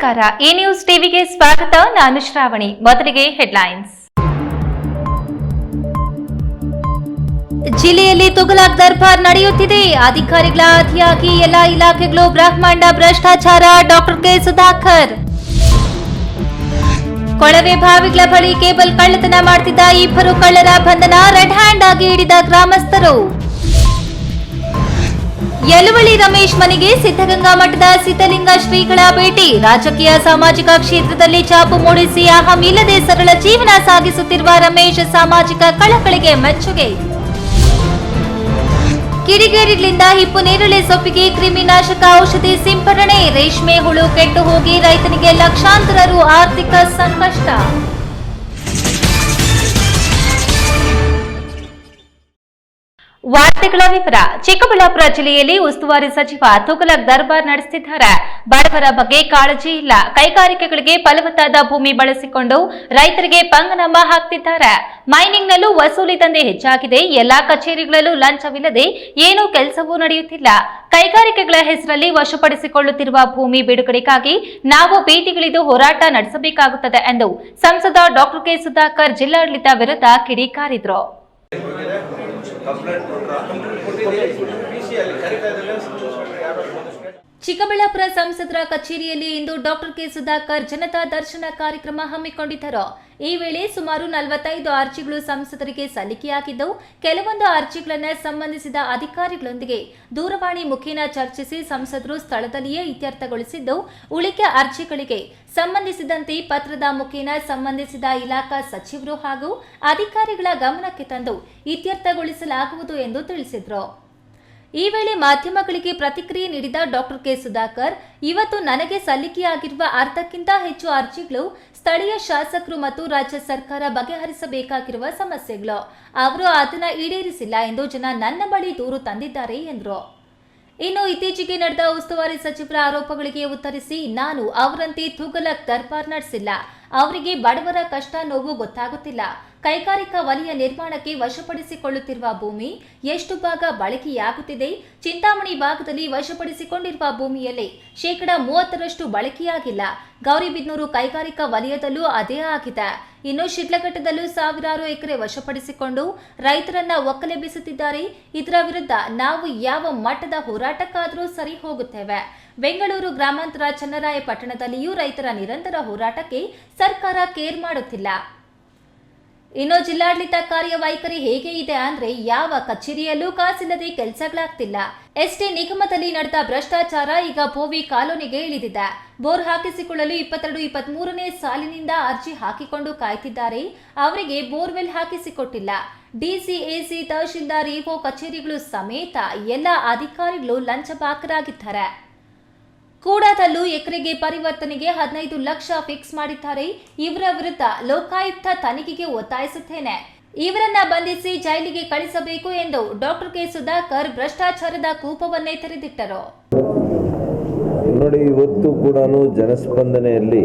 ನಮಸ್ಕಾರ, ಈ ನ್ಯೂಸ್ ಟಿವಿಗೆ ಸ್ವಾಗತ. ನಾನು ಶ್ರಾವಣಿ. ಮೊದಲಿಗೆ ಹೆಡ್ಲೈನ್ಸ್. ಜಿಲ್ಲೆಯಲ್ಲಿ ತುಘಲಕ್ ದರ್ಬಾರ್ ನಡೆಯುತ್ತಿದೆ. ಅಧಿಕಾರಿಗಳ ಅತಿಯಾಗಿ ಎಲ್ಲ ಇಲಾಖೆಗಳು ಬ್ರಹ್ಮಾಂಡ ಭ್ರಷ್ಟಾಚಾರ. Doctor K Sudhakar. ಕೊಳವೆ ಬಾವಿಗಳ ಬಳಿ ಕೇಬಲ್ ಕಳ್ಳತನ ಮಾಡುತ್ತಿದ್ದ ಇಬ್ಬರು ಕಳ್ಳರ ಬಂಧನ. ರೆಡ್ ಹ್ಯಾಂಡ್ ಆಗಿ ಹಿಡಿದ ಗ್ರಾಮಸ್ಥರು. ಯಲುವಳ್ಳಿ ರಮೇಶ್ ಮನೆಗೆ ಸಿದ್ಧಗಂಗಾ ಮಠದ ಸಿದ್ಧಲಿಂಗ ಶ್ರೀಗಳ ಭೇಟಿ. ರಾಜಕೀಯ ಸಾಮಾಜಿಕ ಕ್ಷೇತ್ರದಲ್ಲಿ ಛಾಪು ಮೂಡಿಸಿ ಅಹಂ ಇಲ್ಲದೆ ಸರಳ ಜೀವನ ಸಾಗಿಸುತ್ತಿರುವ ರಮೇಶ್ ಸಾಮಾಜಿಕ ಕಳಕಳಿಗೆ ಮೆಚ್ಚುಗೆ. ಕಿಡಿಗೇಡಿಗಳಿಂದ ಹಿಪ್ಪು ನೇರಳೆ ಸೊಪ್ಪಿಗೆ ಕ್ರಿಮಿನಾಶಕ ಔಷಧಿ ಸಿಂಪಡಣೆ. ರೇಷ್ಮೆ ಹುಳು ಕೆಟ್ಟು ಹೋಗಿ ರೈತನಿಗೆ ಲಕ್ಷಾಂತರ ರು ಆರ್ಥಿಕ ಸಂಕಷ್ಟ. ವಾರ್ತೆಗಳ ವಿವರ. ಚಿಕ್ಕಬಳ್ಳಾಪುರ ಜಿಲ್ಲೆಯಲ್ಲಿ ಉಸ್ತುವಾರಿ ಸಚಿವ ತುಘಲಕ್ ದರ್ಬಾರ್ ನಡೆಸುತ್ತಿದ್ದಾರೆ. ಬಡವರ ಬಗ್ಗೆ ಕಾಳಜಿ ಇಲ್ಲ. ಕೈಗಾರಿಕೆಗಳಿಗೆ ಫಲವತ್ತಾದ ಭೂಮಿ ಬಳಸಿಕೊಂಡು ರೈತರಿಗೆ ಪಂಗನಾಮ ಹಾಕ್ತಿದ್ದಾರೆ. ಮೈನಿಂಗ್ನಲ್ಲೂ ವಸೂಲಿ ದಂಧೆ ಹೆಚ್ಚಾಗಿದೆ. ಎಲ್ಲಾ ಕಚೇರಿಗಳಲ್ಲೂ ಲಂಚವಿಲ್ಲದೆ ಏನೂ ಕೆಲಸವೂ ನಡೆಯುತ್ತಿಲ್ಲ. ಕೈಗಾರಿಕೆಗಳ ಹೆಸರಲ್ಲಿ ವಶಪಡಿಸಿಕೊಳ್ಳುತ್ತಿರುವ ಭೂಮಿ ಬಿಡುಗಡೆಗಾಗಿ ನಾವು ಬೀದಿಗಿಳಿದು ಹೋರಾಟ ನಡೆಸಬೇಕಾಗುತ್ತದೆ ಎಂದು ಸಂಸದ ಡಾಕ್ಟರ್ ಕೆ ಸುಧಾಕರ್ ಜಿಲ್ಲಾಡಳಿತ ವಿರುದ್ಧ ಕಿಡಿಕಾರಿದರು. ಚಿಕ್ಕಬಳ್ಳಾಪುರ ಸಂಸದರ ಕಚೇರಿಯಲ್ಲಿ ಇಂದು ಡಾಕ್ಟರ್ ಕೆ ಸುಧಾಕರ್ ಜನತಾ ದರ್ಶನ ಕಾರ್ಯಕ್ರಮ ಹಮ್ಮಿಕೊಂಡಿದ್ದರು. ಈ ವೇಳೆ ಸುಮಾರು 45 ಅರ್ಜಿಗಳು ಸಂಸದರಿಗೆ ಸಲ್ಲಿಕೆಯಾಗಿದ್ದು, ಕೆಲವೊಂದು ಅರ್ಜಿಗಳನ್ನು ಸಂಬಂಧಿಸಿದ ಅಧಿಕಾರಿಗಳೊಂದಿಗೆ ದೂರವಾಣಿ ಮುಖೇನ ಚರ್ಚಿಸಿ ಸಂಸದರು ಸ್ಥಳದಲ್ಲಿಯೇ ಇತ್ಯರ್ಥಗೊಳಿಸಿದ್ದು, ಉಳಿಕೆ ಅರ್ಜಿಗಳಿಗೆ ಸಂಬಂಧಿಸಿದಂತೆ ಪತ್ರದ ಮುಖೇನ ಸಂಬಂಧಿಸಿದ ಇಲಾಖಾ ಸಚಿವರು ಹಾಗೂ ಅಧಿಕಾರಿಗಳ ಗಮನಕ್ಕೆ ತಂದು ಇತ್ಯರ್ಥಗೊಳಿಸಲಾಗುವುದು ಎಂದು ತಿಳಿಸಿದರು. ಈ ವೇಳೆ ಮಾಧ್ಯಮಗಳಿಗೆ ಪ್ರತಿಕ್ರಿಯೆ ನೀಡಿದ ಡಾಕ್ಟರ್ ಕೆ ಸುಧಾಕರ್, ಇವತ್ತು ನನಗೆ ಸಲ್ಲಿಕೆಯಾಗಿರುವ ಅರ್ಧಕ್ಕಿಂತ ಹೆಚ್ಚು ಅರ್ಜಿಗಳು ಸ್ಥಳೀಯ ಶಾಸಕರು ಮತ್ತು ರಾಜ್ಯ ಸರ್ಕಾರ ಬಗೆಹರಿಸಬೇಕಾಗಿರುವ ಸಮಸ್ಯೆಗಳು. ಅವರು ಅದನ್ನು ಈಡೇರಿಸಿಲ್ಲ ಎಂದು ಜನ ನನ್ನ ಬಳಿ ದೂರು ತಂದಿದ್ದಾರೆ ಎಂದರು. ಇನ್ನು ಇತ್ತೀಚೆಗೆ ನಡೆದ ಉಸ್ತುವಾರಿ ಸಚಿವರ ಆರೋಪಗಳಿಗೆ ಉತ್ತರಿಸಿ, ನಾನು ಅವರಂತೆ ತುಘಲಕ್ ದರ್ಬಾರ್ ನಡೆಸಿಲ್ಲ. ಅವರಿಗೆ ಬಡವರ ಕಷ್ಟ ನೋವು ಗೊತ್ತಾಗುತ್ತಿಲ್ಲ. ಕೈಗಾರಿಕಾ ವಲಯ ನಿರ್ಮಾಣಕ್ಕೆ ವಶಪಡಿಸಿಕೊಳ್ಳುತ್ತಿರುವ ಭೂಮಿ ಎಷ್ಟು ಭಾಗ ಬಳಕೆಯಾಗುತ್ತಿದೆ? ಚಿಂತಾಮಣಿ ಭಾಗದಲ್ಲಿ ವಶಪಡಿಸಿಕೊಂಡಿರುವ ಭೂಮಿಯಲ್ಲಿ 30% ಬಳಕೆಯಾಗಿಲ್ಲ. ಗೌರಿಬಿದನೂರು ಕೈಗಾರಿಕಾ ವಲಯದಲ್ಲೂ ಅದೇ ಆಗಿದೆ. ಇನ್ನು ಶಿಡ್ಲಘಟ್ಟದಲ್ಲೂ ಸಾವಿರಾರು ಎಕರೆ ವಶಪಡಿಸಿಕೊಂಡು ರೈತರನ್ನ ಒಕ್ಕಲೆಬ್ಬಿಸುತ್ತಿದ್ದಾರೆ. ಇದರ ವಿರುದ್ಧ ನಾವು ಯಾವ ಮಟ್ಟದ ಹೋರಾಟಕ್ಕಾದರೂ ಸರಿ ಹೋಗುತ್ತೇವೆ. ಬೆಂಗಳೂರು ಗ್ರಾಮಾಂತರ ಚನ್ನರಾಯಪಟ್ಟಣದಲ್ಲಿಯೂ ರೈತರ ನಿರಂತರ ಹೋರಾಟಕ್ಕೆ ಸರ್ಕಾರ ಕೇರ್ ಮಾಡುತ್ತಿಲ್ಲ. ಇನ್ನು ಜಿಲ್ಲಾಡಳಿತ ಕಾರ್ಯವೈಖರಿ ಹೇಗೆ ಇದೆ ಅಂದ್ರೆ, ಯಾವ ಕಚೇರಿಯಲ್ಲೂ ಕಾಸಿಲ್ಲದೆ ಕೆಲಸಗಳಾಗ್ತಿಲ್ಲ. ಎಸ್ಟಿ ನಿಗಮದಲ್ಲಿ ನಡೆದ ಭ್ರಷ್ಟಾಚಾರ ಈಗ ಬೋವಿ ಕಾಲೋನಿಗೆ ಇಳಿದಿದೆ. ಬೋರ್ ಹಾಕಿಸಿಕೊಳ್ಳಲು 22-23ನೇ ಸಾಲಿನಿಂದ ಅರ್ಜಿ ಹಾಕಿಕೊಂಡು ಕಾಯ್ತಿದ್ದಾರೆ. ಅವರಿಗೆ ಬೋರ್ವೆಲ್ ಹಾಕಿಸಿಕೊಟ್ಟಿಲ್ಲ. ಡಿಸಿ, ಎಸಿ, ತಹಶೀಲ್ದಾರ್, ಇಒ ಕಚೇರಿಗಳು ಸಮೇತ ಎಲ್ಲ ಅಧಿಕಾರಿಗಳು ಲಂಚಬಾಕರಾಗಿದ್ದಾರೆ. ಕೂಡದಲ್ಲೂ ಎಕರೆಗೆ ಪರಿವರ್ತನೆಗೆ 15 ಲಕ್ಷ ಫಿಕ್ಸ್ ಮಾಡಿದ್ದಾರೆ. ಇವರ ವಿರುದ್ಧ ಲೋಕಾಯುಕ್ತ ತನಿಖೆಗೆ ಒತ್ತಾಯಿಸುತ್ತೇನೆ. ಇವರನ್ನ ಬಂಧಿಸಿ ಜೈಲಿಗೆ ಕಳಿಸಬೇಕು ಎಂದು ಡಾಕ್ಟರ್ ಕೆ ಸುಧಾಕರ್ ಭ್ರಷ್ಟಾಚಾರದ ಕೂಪವನ್ನೇ ತೆರೆದಿಟ್ಟರು. ನೋಡಿ, ಇವತ್ತು ಕೂಡ ಜನಸ್ಪಂದನೆಯಲ್ಲಿ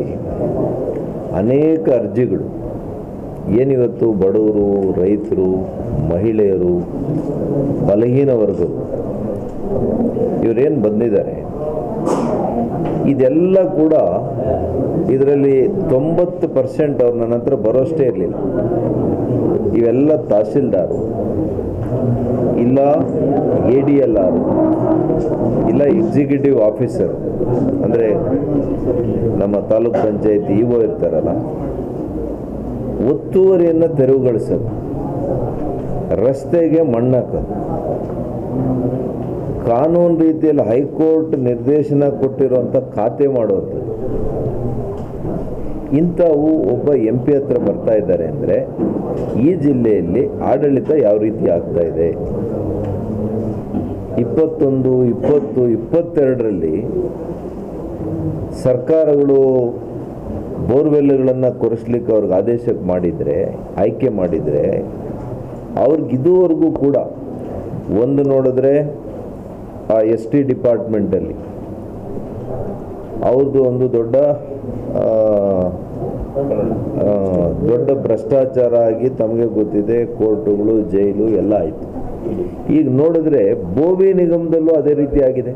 ಅನೇಕ ಅರ್ಜಿಗಳು ಏನಿವತ್ತು ಬಡವರು, ರೈತರು, ಮಹಿಳೆಯರು, ಬಲಹೀನ ವರ್ಗರು ಇವರೇನು ಬಂದಿದ್ದಾರೆ, ಇದೆಲ್ಲ ಕೂಡ ಇದರಲ್ಲಿ 90% ಅವ್ರು ನನ್ನ ಹತ್ರ ಬರೋಷ್ಟೇ ಇರಲಿಲ್ಲ. ಇವೆಲ್ಲ ತಹಶೀಲ್ದಾರು, ಇಲ್ಲ ADLR, ಇಲ್ಲ ಎಕ್ಸಿಕ್ಯೂಟಿವ್ ಆಫೀಸರ್, ಅಂದರೆ ನಮ್ಮ ತಾಲೂಕ್ ಪಂಚಾಯತಿ ಇಒ ಇರ್ತಾರಲ್ಲ, ಒತ್ತುವರಿಯನ್ನು ತೆರವುಗೊಳಿಸೋದು, ರಸ್ತೆಗೆ ಮಣ್ಣಾಕೋದು, ಕಾನೂನು ರೀತಿಯಲ್ಲಿ ಹೈಕೋರ್ಟ್ ನಿರ್ದೇಶನ ಕೊಟ್ಟಿರುವಂಥ ಖಾತೆ ಮಾಡುವಂಥದ್ದು, ಇಂಥವು ಒಬ್ಬ MP ಹತ್ರ ಬರ್ತಾ ಇದ್ದಾರೆ ಅಂದರೆ ಈ ಜಿಲ್ಲೆಯಲ್ಲಿ ಆಡಳಿತ ಯಾವ ರೀತಿ ಆಗ್ತಾ ಇದೆ. 21, 20, 22ರಲ್ಲಿ ಸರ್ಕಾರಗಳು ಬೋರ್ವೆಲ್ಗಳನ್ನು ಕೊರೆಸ್ಲಿಕ್ಕೆ ಅವ್ರಿಗೆ ಆದೇಶಕ್ಕೆ ಮಾಡಿದರೆ, ಆಯ್ಕೆ ಮಾಡಿದರೆ, ಅವ್ರಿಗೆ ಇದುವರೆಗೂ ಕೂಡ ಒಂದು ನೋಡಿದ್ರೆ ಆ ST ಡಿಪಾರ್ಟ್ಮೆಂಟಲ್ಲಿ ಅವ್ರದ್ದು ಒಂದು ದೊಡ್ಡ ಭ್ರಷ್ಟಾಚಾರ ಆಗಿ ತಮಗೆ ಗೊತ್ತಿದೆ, ಕೋರ್ಟುಗಳು, ಜೈಲು ಎಲ್ಲ ಆಯಿತು. ಈಗ ನೋಡಿದ್ರೆ ಬೋವಿ ನಿಗಮದಲ್ಲೂ ಅದೇ ರೀತಿ ಆಗಿದೆ.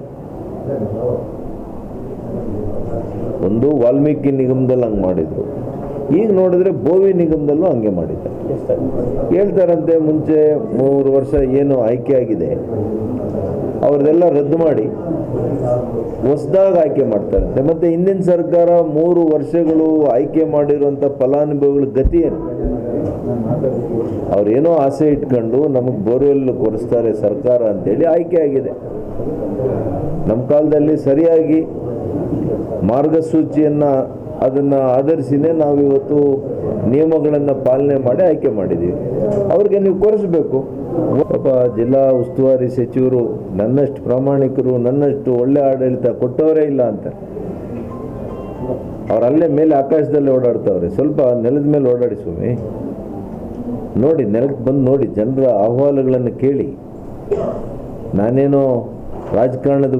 ಒಂದು ವಾಲ್ಮೀಕಿ ನಿಗಮದಲ್ಲಿ ಹಂಗೆ ಮಾಡಿದರು, ಈಗ ನೋಡಿದ್ರೆ ಬೋವಿ ನಿಗಮದಲ್ಲೂ ಹಂಗೆ ಮಾಡಿದ್ದಾರೆ. ಹೇಳ್ತಾರಂತೆ ಮುಂಚೆ 3 ವರ್ಷ ಏನು ಆಯ್ಕೆ ಆಗಿದೆ ಅವ್ರದ್ದೆಲ್ಲ ರದ್ದು ಮಾಡಿ ಹೊಸದಾಗಿ ಆಯ್ಕೆ ಮಾಡ್ತಾರಂತೆ. ಮತ್ತು ಹಿಂದಿನ ಸರ್ಕಾರ 3 ವರ್ಷಗಳು ಆಯ್ಕೆ ಮಾಡಿರುವಂಥ ಫಲಾನುಭವಿಗಳ ಗತಿ ಏನು? ಅವ್ರೇನೋ ಆಸೆ ಇಟ್ಕೊಂಡು ನಮಗೆ ಬೋರ್ವೆಲ್ ಕೊಡಿಸ್ತಾರೆ ಸರ್ಕಾರ ಅಂತೇಳಿ ಆಯ್ಕೆ ಆಗಿದೆ. ನಮ್ಮ ಕಾಲದಲ್ಲಿ ಸರಿಯಾಗಿ ಮಾರ್ಗಸೂಚಿಯನ್ನು ಅದನ್ನು ಆಧರಿಸಿನೇ ನಾವಿವತ್ತು ನಿಯಮಗಳನ್ನು ಪಾಲನೆ ಮಾಡಿ ಆಯ್ಕೆ ಮಾಡಿದ್ದೀವಿ. ಅವ್ರಿಗೆ ನೀವು ಕೊಡಿಸ್ಬೇಕು. ಪಾಪ ಜಿಲ್ಲಾ ಉಸ್ತುವಾರಿ ಸಚಿವರು ನನ್ನಷ್ಟು ಪ್ರಾಮಾಣಿಕರು, ನನ್ನಷ್ಟು ಒಳ್ಳೆ ಆಡಳಿತ ಕೊಟ್ಟವರೇ ಇಲ್ಲ ಅಂತ. ಅವರಲ್ಲೇ ಮೇಲೆ ಆಕಾಶದಲ್ಲಿ ಓಡಾಡ್ತವ್ರೆ, ಸ್ವಲ್ಪ ನೆಲದ ಮೇಲೆ ಓಡಾಡಿ ಸ್ವಾಮಿ. ನೋಡಿ, ನೆಲಕ್ಕೆ ಬಂದು ನೋಡಿ, ಜನರ ಅಹವಾಲುಗಳನ್ನು ಕೇಳಿ. ನಾನೇನೋ ರಾಜಕಾರಣದ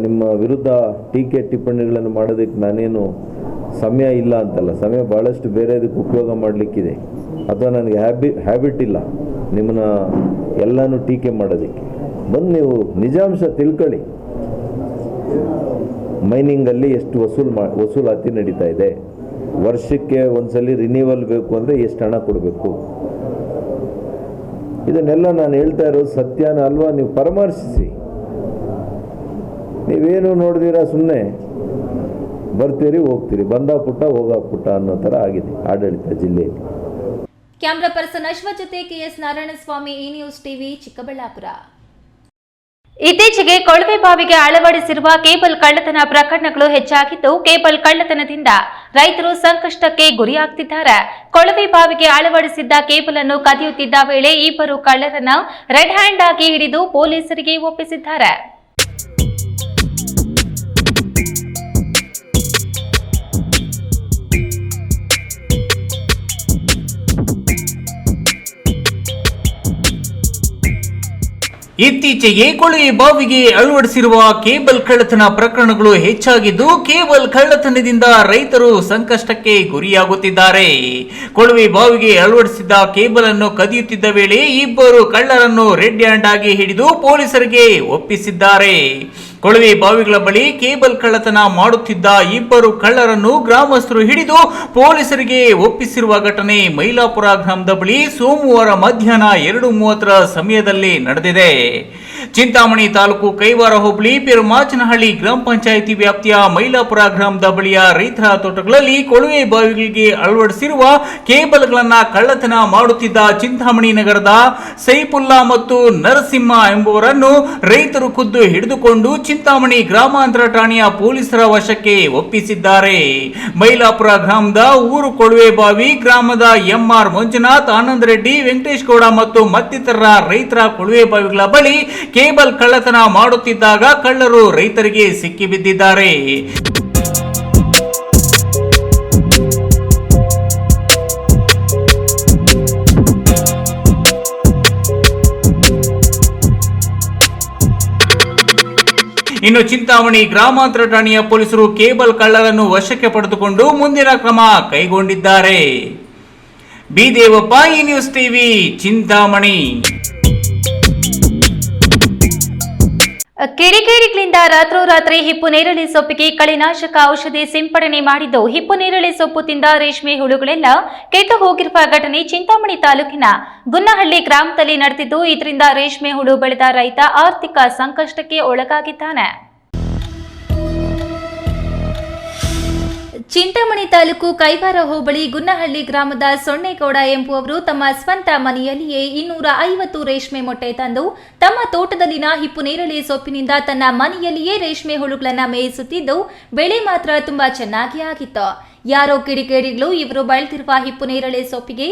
ನಿಮ್ಮ ವಿರುದ್ಧ ಟೀಕೆ ಟಿಪ್ಪಣಿಗಳನ್ನು ಮಾಡೋದಕ್ಕೆ ನಾನೇನು ಸಮಯ ಇಲ್ಲ ಅಂತಲ್ಲ, ಸಮಯ ಭಾಳಷ್ಟು ಬೇರೆದಕ್ಕೆ ಉಪಯೋಗ ಮಾಡಲಿಕ್ಕಿದೆ. ಅಥವಾ ನನಗೆ ಹ್ಯಾಬಿಟ್ ಇಲ್ಲ ನಿಮ್ಮನ್ನ ಎಲ್ಲನೂ ಟೀಕೆ ಮಾಡೋದಕ್ಕೆ. ಬಂದು ನೀವು ನಿಜಾಂಶ ತಿಳ್ಕೊಳ್ಳಿ. ಮೈನಿಂಗಲ್ಲಿ ಎಷ್ಟು ವಸೂಲಾತಿ ನಡೀತಾ ಇದೆ, ವರ್ಷಕ್ಕೆ ಒಂದ್ಸಲಿ ರಿನ್ಯೂವಲ್ ಬೇಕು ಅಂದರೆ ಎಷ್ಟು ಹಣ ಕೊಡಬೇಕು, ಇದನ್ನೆಲ್ಲ ನಾನು ಹೇಳ್ತಾ ಇರೋದು ಸತ್ಯನ ಅಲ್ವಾ? ನೀವು ಪರಾಮರ್ಶಿಸಿ. ನೀವೇನು ನೋಡಿದಿರಾ, ಸುಮ್ಮನೆ ಬರ್ತೀರಿ ಹೋಗ್ತೀರಿ, ಬಂದ ಪುಟ್ಟ ಹೋಗ ಪುಟ್ಟ ಅನ್ನೋ ಥರ ಆಗಿದೆ ಆಡಳಿತ ಜಿಲ್ಲೆಯಲ್ಲಿ. ಕ್ಯಾಮ್ರಾ ಪರ್ಸನ್ ಅಶ್ವಥ್ ಜೊತೆ ಕೆಎಸ್ ನಾರಾಯಣಸ್ವಾಮಿ, ಈ ನ್ಯೂಸ್ ಟಿವಿ, ಚಿಕ್ಕಬಳ್ಳಾಪುರ. ಇತ್ತೀಚೆಗೆ ಕೊಳವೆ ಬಾವಿಗೆ ಅಳವಡಿಸಿರುವ ಕೇಬಲ್ ಕಳ್ಳತನ ಪ್ರಕರಣಗಳು ಹೆಚ್ಚಾಗಿದ್ದು, ಕೇಬಲ್ ಕಳ್ಳತನದಿಂದ ರೈತರು ಸಂಕಷ್ಟಕ್ಕೆ ಗುರಿಯಾಗ್ತಿದ್ದಾರೆ. ಕೊಳವೆ ಬಾವಿಗೆ ಅಳವಡಿಸಿದ್ದ ಕೇಬಲ್ ಅನ್ನು ಕದಿಯುತ್ತಿದ್ದ ವೇಳೆ 2 ಕಳ್ಳರನ್ನ ರೆಡ್ ಹ್ಯಾಂಡ್ ಆಗಿ ಹಿಡಿದು ಪೊಲೀಸರಿಗೆ ಒಪ್ಪಿಸಿದ್ದಾರೆ. ಇತ್ತೀಚೆಗೆ ಕೊಳವೆ ಬಾವಿಗೆ ಅಳವಡಿಸಿರುವ ಕೇಬಲ್ ಕಳ್ಳತನ ಪ್ರಕರಣಗಳು ಹೆಚ್ಚಾಗಿದ್ದು, ಕೇಬಲ್ ಕಳ್ಳತನದಿಂದ ರೈತರು ಸಂಕಷ್ಟಕ್ಕೆ ಗುರಿಯಾಗುತ್ತಿದ್ದಾರೆ. ಕೊಳವೆ ಬಾವಿಗೆ ಅಳವಡಿಸಿದ್ದ ಕೇಬಲ್ ಅನ್ನು ಕದಿಯುತ್ತಿದ್ದ ವೇಳೆ 2 ಕಳ್ಳರನ್ನು ರೆಡ್ ಹ್ಯಾಂಡ್ ಆಗಿ ಹಿಡಿದು ಪೊಲೀಸರಿಗೆ ಒಪ್ಪಿಸಿದ್ದಾರೆ. ಕೊಳವೆ ಬಾವಿಗಳ ಬಳಿ ಕೇಬಲ್ ಕಳ್ಳತನ ಮಾಡುತ್ತಿದ್ದ 2 ಕಳ್ಳರನ್ನು ಗ್ರಾಮಸ್ಥರು ಹಿಡಿದು ಪೊಲೀಸರಿಗೆ ಒಪ್ಪಿಸಿರುವ ಘಟನೆ ಮೈಲಾಪುರ ಗ್ರಾಮದ ಬಳಿ ಸೋಮವಾರ ಮಧ್ಯಾಹ್ನ 2:30 ಸಮಯದಲ್ಲಿ ನಡೆದಿದೆ. ಚಿಂತಾಮಣಿ ತಾಲೂಕು ಕೈವಾರ ಹೋಬಳಿ ಪೆರುಮಾಚನಹಳ್ಳಿ ಗ್ರಾಮ ಪಂಚಾಯಿತಿ ವ್ಯಾಪ್ತಿಯ ಮೈಲಾಪುರ ಗ್ರಾಮದ ಬಳಿಯ ರೈತರ ತೋಟಗಳಲ್ಲಿ ಕೊಳವೆ ಬಾವಿಗಳಿಗೆ ಅಳವಡಿಸಿರುವ ಕೇಬಲ್ಗಳನ್ನು ಕಳ್ಳತನ ಮಾಡುತ್ತಿದ್ದ ಚಿಂತಾಮಣಿ ನಗರದ ಸೈಫುಲ್ಲಾ ಮತ್ತು ನರಸಿಂಹ ಎಂಬುವರನ್ನು ರೈತರು ಖುದ್ದು ಹಿಡಿದುಕೊಂಡು ಚಿಂತಾಮಣಿ ಗ್ರಾಮಾಂತರ ಠಾಣೆಯ ಪೊಲೀಸರ ವಶಕ್ಕೆ ಒಪ್ಪಿಸಿದ್ದಾರೆ. ಮೈಲಾಪುರ ಗ್ರಾಮದ ಊರು ಕೊಳವೆ ಬಾವಿ ಗ್ರಾಮದ ಎಂಆರ್ ಮಂಜುನಾಥ್, ಆನಂದ್ ರೆಡ್ಡಿ, ವೆಂಕಟೇಶ್ ಗೌಡ ಮತ್ತು ಮತ್ತಿತರ ರೈತರ ಕೊಳವೆ ಬಾವಿಗಳ ಬಳಿ ಕೇಬಲ್ ಕಳ್ಳತನ ಮಾಡುತ್ತಿದ್ದಾಗ ಕಳ್ಳರು ರೈತರಿಗೆ ಸಿಕ್ಕಿಬಿದ್ದಿದ್ದಾರೆ. ಇನ್ನು ಚಿಂತಾಮಣಿ ಗ್ರಾಮಾಂತರ ಠಾಣೆಯ ಪೊಲೀಸರು ಕೇಬಲ್ ಕಳ್ಳರನ್ನು ವಶಕ್ಕೆ ಪಡೆದುಕೊಂಡು ಮುಂದಿನ ಕ್ರಮ ಕೈಗೊಂಡಿದ್ದಾರೆ. ಬಿ ದೇವಪ್ಪ, ಈ ನ್ಯೂಸ್ ಟಿವಿ, ಚಿಂತಾಮಣಿ. ಕಿಡಿಗೇಡಿಗಳಿಂದ ರಾತ್ರೋರಾತ್ರಿ ಹಿಪ್ಪುನೇರಳೆ ಸೊಪ್ಪಿಗೆ ಕಳೆನಾಶಕ ಔಷಧಿ ಸಿಂಪಡಣೆ ಮಾಡಿದ್ದು, ಹಿಪ್ಪುನೇರಳೆ ಸೊಪ್ಪು ತಿಂದ ರೇಷ್ಮೆ ಹುಳುಗಳೆಲ್ಲ ಕೆಟ್ಟು ಹೋಗಿರುವ ಘಟನೆ ಚಿಂತಾಮಣಿ ತಾಲೂಕಿನ ಗುನ್ನಹಳ್ಳಿ ಗ್ರಾಮದಲ್ಲಿ ನಡೆದಿದ್ದು, ಇದರಿಂದ ರೇಷ್ಮೆ ಹುಳು ಬೆಳೆದ ರೈತ ಆರ್ಥಿಕ ಸಂಕಷ್ಟಕ್ಕೆ ಒಳಗಾಗಿದ್ದಾನೆ. ಚಿಂತಾಮಣಿ ತಾಲೂಕು ಕೈವಾರ ಹೋಬಳಿ ಗುನ್ನಹಳ್ಳಿ ಗ್ರಾಮದ ಸೊನ್ನೇಗೌಡ ಎಂಬುವವರು ತಮ್ಮ ಸ್ವಂತ ಮನೆಯಲ್ಲಿಯೇ 250 ರೇಷ್ಮೆ ಮೊಟ್ಟೆ ತಂದು ತಮ್ಮ ತೋಟದಲ್ಲಿನ ಹಿಪ್ಪುನೇರಳೆ ಸೊಪ್ಪಿನಿಂದ ತನ್ನ ಮನೆಯಲ್ಲಿಯೇ ರೇಷ್ಮೆ ಹುಳುಗಳನ್ನು ಮೇಯಿಸುತ್ತಿದ್ದು, ಬೆಳೆ ಮಾತ್ರ ತುಂಬಾ ಚೆನ್ನಾಗಿ ಆಗಿತ್ತು. ಯಾರೋ ಕಿಡಿಗೇಡಿಗಳು ಇವರು ಬೆಳೆದಿರುವ ಹಿಪ್ಪುನೇರಳೆ ಸೊಪ್ಪಿಗೆ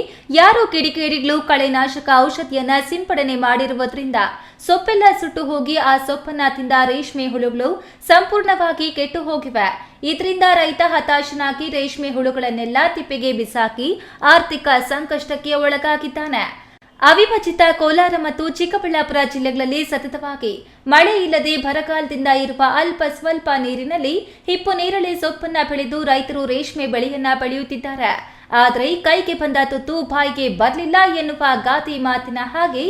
ಕಳೆನಾಶಕ ಔಷಧಿಯನ್ನ ಸಿಂಪಡಣೆ ಮಾಡಿರುವುದರಿಂದ ಸೊಪ್ಪೆಲ್ಲ ಸುಟ್ಟು ಹೋಗಿ ಆ ಸೊಪ್ಪನ್ನ ತಿಂದ ರೇಷ್ಮೆ ಹುಳುಗಳು ಸಂಪೂರ್ಣವಾಗಿ ಕೆಟ್ಟು ಹೋಗಿವೆ. ಇದರಿಂದ ರೈತ ಹತಾಶನಾಗಿ ರೇಷ್ಮೆ ಹುಳುಗಳನ್ನೆಲ್ಲ ತಿಪ್ಪೆಗೆ ಬಿಸಾಕಿ ಆರ್ಥಿಕ ಸಂಕಷ್ಟಕ್ಕೆ ಒಳಗಾಗಿದ್ದಾನೆ. ಅವಿಭಜಿತ ಕೋಲಾರ ಮತ್ತು ಚಿಕ್ಕಬಳ್ಳಾಪುರ ಜಿಲ್ಲೆಗಳಲ್ಲಿ ಸತತವಾಗಿ ಮಳೆ ಇಲ್ಲದೆ ಬರಗಾಲದಿಂದ ಇರುವ ಅಲ್ಪ ಸ್ವಲ್ಪ ನೀರಿನಲ್ಲಿ ಹಿಪ್ಪುನೇರಳೆ ಸೊಪ್ಪನ್ನ ಬೆಳೆದು ರೈತರು ರೇಷ್ಮೆ ಬೆಳೆಯನ್ನ ಬೆಳೆಯುತ್ತಿದ್ದಾರೆ. ಆದರೆ ಕೈಗೆ ಬಂದ ತುತ್ತು ಬಾಯಿಗೆ ಬರಲಿಲ್ಲ ಎನ್ನುವ ಗಾದೆ ಮಾತಿನ ಹಾಗೆ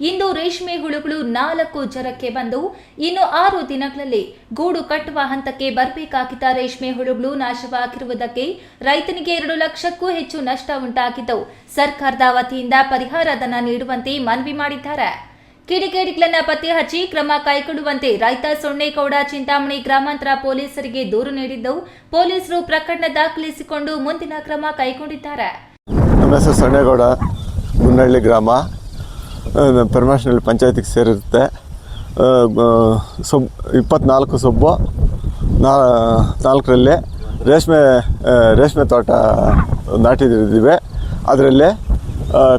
ಇಂದು ರೇಷ್ಮೆ ಹುಳುಗಳು 4 ಜರಕ್ಕೆ ಬಂದು ಇನ್ನು 6 ದಿನಗಳಲ್ಲಿ ಗೂಡು ಕಟ್ಟುವ ಹಂತಕ್ಕೆ ಬರಬೇಕಾಗಿದ್ದ ರೇಷ್ಮೆ ಹುಳುಗಳು ನಾಶವಾಗಿರುವುದಕ್ಕೆ ರೈತನಿಗೆ 2 ಲಕ್ಷಕ್ಕೂ ಹೆಚ್ಚು ನಷ್ಟ ಉಂಟಾಗಿದ್ದು ಸರ್ಕಾರದ ವತಿಯಿಂದ ಪರಿಹಾರ ಧನ ನೀಡುವಂತೆ ಮನವಿ ಮಾಡಿದ್ದಾರೆ. ಕಿಡಿಗೇಡಿಗಳನ್ನು ಪತ್ತೆ ಹಚ್ಚಿ ಕ್ರಮ ಕೈಗೊಳ್ಳುವಂತೆ ರೈತ ಸೊನ್ನೇಗೌಡ ಚಿಂತಾಮಣಿ ಗ್ರಾಮಾಂತರ ಪೊಲೀಸರಿಗೆ ದೂರು ನೀಡಿದ್ದು ಪೊಲೀಸರು ಪ್ರಕರಣ ದಾಖಲಿಸಿಕೊಂಡು ಮುಂದಿನ ಕ್ರಮ ಕೈಗೊಂಡಿದ್ದಾರೆ. ನಮ್ಮ ಹೆಸರು ಸೊನ್ನೇಗೌಡ, ಗುನ್ನಳ್ಳಿ ಗ್ರಾಮ, ಪರಮೇಶ್ವರಹಳ್ಳಿ ಪಂಚಾಯತಿಗೆ ಸೇರಿರುತ್ತೆ. 24 ಸೊಬ್ಬು 4ರಲ್ಲಿ ರೇಷ್ಮೆ ತೋಟ ನಾಟಿದ್ದೀವಿ. ಅದರಲ್ಲಿ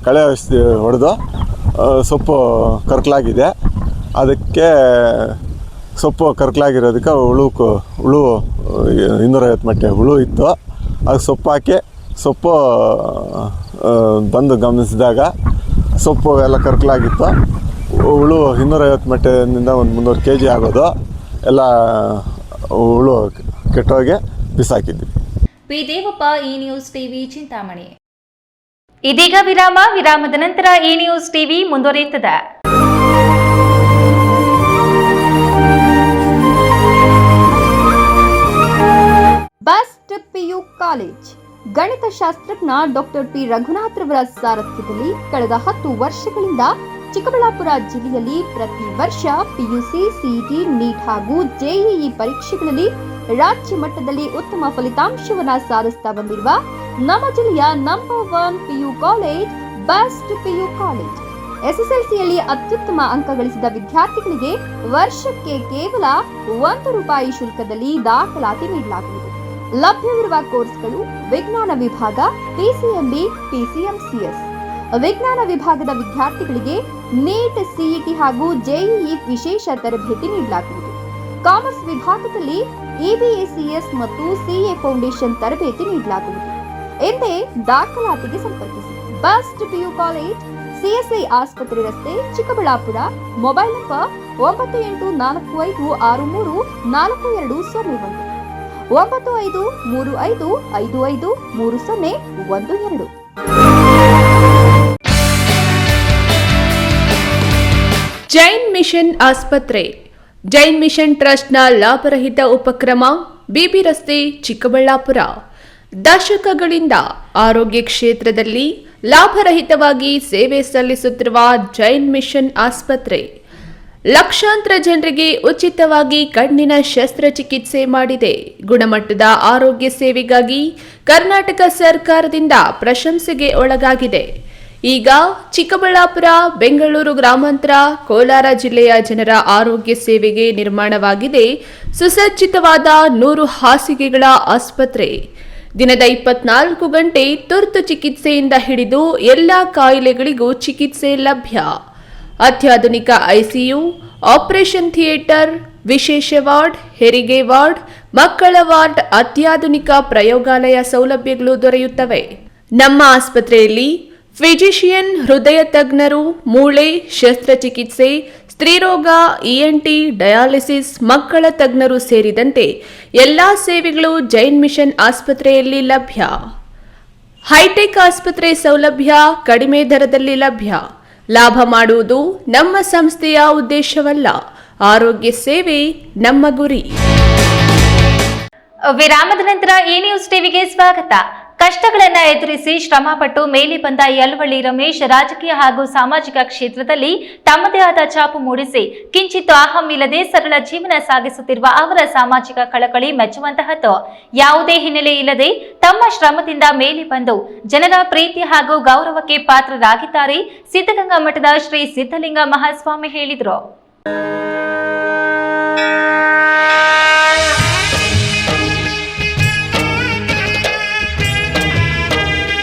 ಕಳೆ ಔಷಧಿ ಹೊಡೆದು ಸೊಪ್ಪು ಕರ್ಕಲಾಗಿದೆ. ಅದಕ್ಕೆ ಸೊಪ್ಪು ಕರ್ಕಲಾಗಿರೋದಕ್ಕೆ ಹುಳು 250 ಮಟ್ಟೆ ಹುಳು ಇತ್ತು. ಅದಕ್ಕೆ ಸೊಪ್ಪು ಹಾಕಿ ಬಂದು ಗಮನಿಸಿದಾಗ ಸೊಪ್ಪು ಎಲ್ಲ ಕರ್ಕಲಾಗಿತ್ತು. ಹುಳು 250 ಮಟ್ಟೆಯಿಂದ ಒಂದು 300 kg ಆಗೋದು ಎಲ್ಲ ಹುಳು ಕೆಟ್ಟೋಗಿ ಬಿಸಾಕಿದ್ವಿ. ಪಿ ದೇವಪ್ಪ, ಈ ನ್ಯೂಸ್ ಟಿವಿ, ಚಿಂತಾಮಣಿ. ಇದೀಗ ವಿರಾಮದ ನಂತರ ಈ ನ್ಯೂಸ್ ಟಿವಿ ಮುಂದುವರಿಯುತ್ತದೆ. Best PU college. ಗಣಿತಶಾಸ್ತ್ರಜ್ಞ ಡಾಕ್ಟರ್ ಟಿ ರಘುನಾಥ್ ರವರ ಸಾರಥ್ಯದಲ್ಲಿ ಕಳೆದ 10 ವರ್ಷಗಳಿಂದ ಚಿಕ್ಕಬಳ್ಳಾಪುರ ಜಿಲ್ಲೆಯಲ್ಲಿ ಪ್ರತಿ ವರ್ಷ ಪಿಯುಸಿ, ಸಿಇಟಿ, ನೀಟ್ ಹಾಗೂ ಜೆಇಇ ಪರೀಕ್ಷೆಗಳಲ್ಲಿ ರಾಜ್ಯ ಮಟ್ಟದಲ್ಲಿ ಉತ್ತಮ ಫಲಿತಾಂಶವನ್ನು ಸಾಧಿಸುತ್ತಾ ಬಂದಿರುವ ನಮ್ಮ ಜಿಲ್ಲೆಯ number 1 PU college best PU college. ಎಸ್ಎಸ್ಎಲ್ಸಿಯಲ್ಲಿ ಅತ್ಯುತ್ತಮ ಅಂಕ ಗಳಿಸಿದ ವಿದ್ಯಾರ್ಥಿಗಳಿಗೆ ವರ್ಷಕ್ಕೆ ಕೇವಲ ₹1 ಶುಲ್ಕದಲ್ಲಿ ದಾಖಲಾತಿ ನೀಡಲಾಗುವುದು. ಲಭ್ಯವಿರುವ ಕೋರ್ಸ್ಗಳು: ವಿಜ್ಞಾನ ವಿಭಾಗ, ಪಿಸಿಎಂಬಿ, ಪಿಸಿಎಂಸಿಎಸ್. ವಿಜ್ಞಾನ ವಿಭಾಗದ ವಿದ್ಯಾರ್ಥಿಗಳಿಗೆ ನೀಟ್, ಸಿಇಟಿ ಹಾಗೂ ಜೆಇಇ ವಿಶೇಷ ತರಬೇತಿ ನೀಡಲಾಗುವುದು. ಕಾಮರ್ಸ್ ವಿಭಾಗದಲ್ಲಿ ಇಬಿಎಸಿಎಸ್ ಮತ್ತು ಸಿಎ ಫೌಂಡೇಶನ್ ತರಬೇತಿ ನೀಡಲಾಗುವುದು. ಎಂದೇ ದಾಖಲಾತಿಗೆ ಸಂಪರ್ಕಿಸಿ. ಬೆಸ್ಟ್ ಪಿಯು ಕಾಲೇಜ್, ಸಿಎಸ್ಐ ಆಸ್ಪತ್ರೆ ರಸ್ತೆ, Chikkaballapur. Mobile number 9845634201, 9535553012. Jain mission ಆಸ್ಪತ್ರೆ. ಜೈನ್ ಮಿಷನ್ ಟ್ರಸ್ಟ್ನ ಲಾಭರಹಿತ ಉಪಕ್ರಮ, ಬಿಬಿ ರಸ್ತೆ, ಚಿಕ್ಕಬಳ್ಳಾಪುರ. ದಶಕಗಳಿಂದ ಆರೋಗ್ಯ ಕ್ಷೇತ್ರದಲ್ಲಿ ಲಾಭರಹಿತವಾಗಿ ಸೇವೆ ಸಲ್ಲಿಸುತ್ತಿರುವ ಜೈನ್ ಮಿಷನ್ ಆಸ್ಪತ್ರೆ ಲಕ್ಷಾಂತರ ಜನರಿಗೆ ಉಚಿತವಾಗಿ ಕಣ್ಣಿನ ಶಸ್ತ್ರಚಿಕಿತ್ಸೆ ಮಾಡಿದೆ. ಗುಣಮಟ್ಟದ ಆರೋಗ್ಯ ಸೇವೆಗಾಗಿ ಕರ್ನಾಟಕ ಸರ್ಕಾರದಿಂದ ಪ್ರಶಂಸೆಗೆ ಒಳಗಾಗಿದೆ. ಈಗ ಚಿಕ್ಕಬಳ್ಳಾಪುರ, ಬೆಂಗಳೂರು ಗ್ರಾಮಾಂತರ, ಕೋಲಾರ ಜಿಲ್ಲೆಯ ಜನರ ಆರೋಗ್ಯ ಸೇವೆಗೆ ನಿರ್ಮಾಣವಾಗಿದೆ ಸುಸಜ್ಜಿತವಾದ 100 ಹಾಸಿಗೆಗಳ ಆಸ್ಪತ್ರೆ. ದಿನದ 24 ಗಂಟೆ ತುರ್ತು ಚಿಕಿತ್ಸೆಯಿಂದ ಹಿಡಿದು ಎಲ್ಲ ಕಾಯಿಲೆಗಳಿಗೂ ಚಿಕಿತ್ಸೆ ಲಭ್ಯ. ಅತ್ಯಾಧುನಿಕ ಐಸಿಯು, ಆಪರೇಷನ್ ಥಿಯೇಟರ್, ವಿಶೇಷ ವಾರ್ಡ್, ಹೆರಿಗೆ ವಾರ್ಡ್, ಮಕ್ಕಳ ವಾರ್ಡ್, ಅತ್ಯಾಧುನಿಕ ಪ್ರಯೋಗಾಲಯ ಸೌಲಭ್ಯಗಳು ದೊರೆಯುತ್ತವೆ. ನಮ್ಮ ಆಸ್ಪತ್ರೆಯಲ್ಲಿ ಫಿಜಿಷಿಯನ್, ಹೃದಯ ತಜ್ಞರು, ಮೂಳೆ ಶಸ್ತ್ರಚಿಕಿತ್ಸೆ, ಸ್ತ್ರೀರೋಗ, ಇಎನ್ಟಿ, ಡಯಾಲಿಸಿಸ್, ಮಕ್ಕಳ ತಜ್ಞರು ಸೇರಿದಂತೆ ಎಲ್ಲಾ ಸೇವೆಗಳು ಜೈನ್ ಮಿಷನ್ ಆಸ್ಪತ್ರೆಯಲ್ಲಿ ಲಭ್ಯ. ಹೈಟೆಕ್ ಆಸ್ಪತ್ರೆ ಸೌಲಭ್ಯ ಕಡಿಮೆ ದರದಲ್ಲಿ ಲಭ್ಯ. ಲಾಭ ಮಾಡುವುದು ನಮ್ಮ ಸಂಸ್ಥೆಯ ಉದ್ದೇಶವಲ್ಲ, ಆರೋಗ್ಯ ಸೇವೆ ನಮ್ಮ ಗುರಿ. ವಿರಾಮದ ನಂತರ ಈ ನ್ಯೂಸ್ ಟಿವಿಗೆ ಸ್ವಾಗತ. ಕಷ್ಟಗಳನ್ನು ಎದುರಿಸಿ ಶ್ರಮಪಟ್ಟು ಮೇಲೆ ಬಂದ ಯಲವಳ್ಳಿ ರಮೇಶ್ ರಾಜಕೀಯ ಹಾಗೂ ಸಾಮಾಜಿಕ ಕ್ಷೇತ್ರದಲ್ಲಿ ತಮ್ಮದೇ ಆದ ಛಾಪು ಮೂಡಿಸಿ ಕಿಂಚಿತ್ತು ಅಹಂ ಇಲ್ಲದೆ ಸರಳ ಜೀವನ ಸಾಗಿಸುತ್ತಿರುವ ಅವರ ಸಾಮಾಜಿಕ ಕಳಕಳಿ ಮೆಚ್ಚುವಂತಹದ್ದು. ಯಾವುದೇ ಹಿನ್ನೆಲೆ ಇಲ್ಲದೆ ತಮ್ಮ ಶ್ರಮದಿಂದ ಮೇಲೆ ಬಂದು ಜನರ ಪ್ರೀತಿ ಹಾಗೂ ಗೌರವಕ್ಕೆ ಪಾತ್ರರಾಗಿದ್ದಾರೆ ಸಿದ್ಧಗಂಗಾ ಮಠದ ಶ್ರೀ ಸಿದ್ಧಲಿಂಗ ಮಹಾಸ್ವಾಮಿ ಹೇಳಿದರು.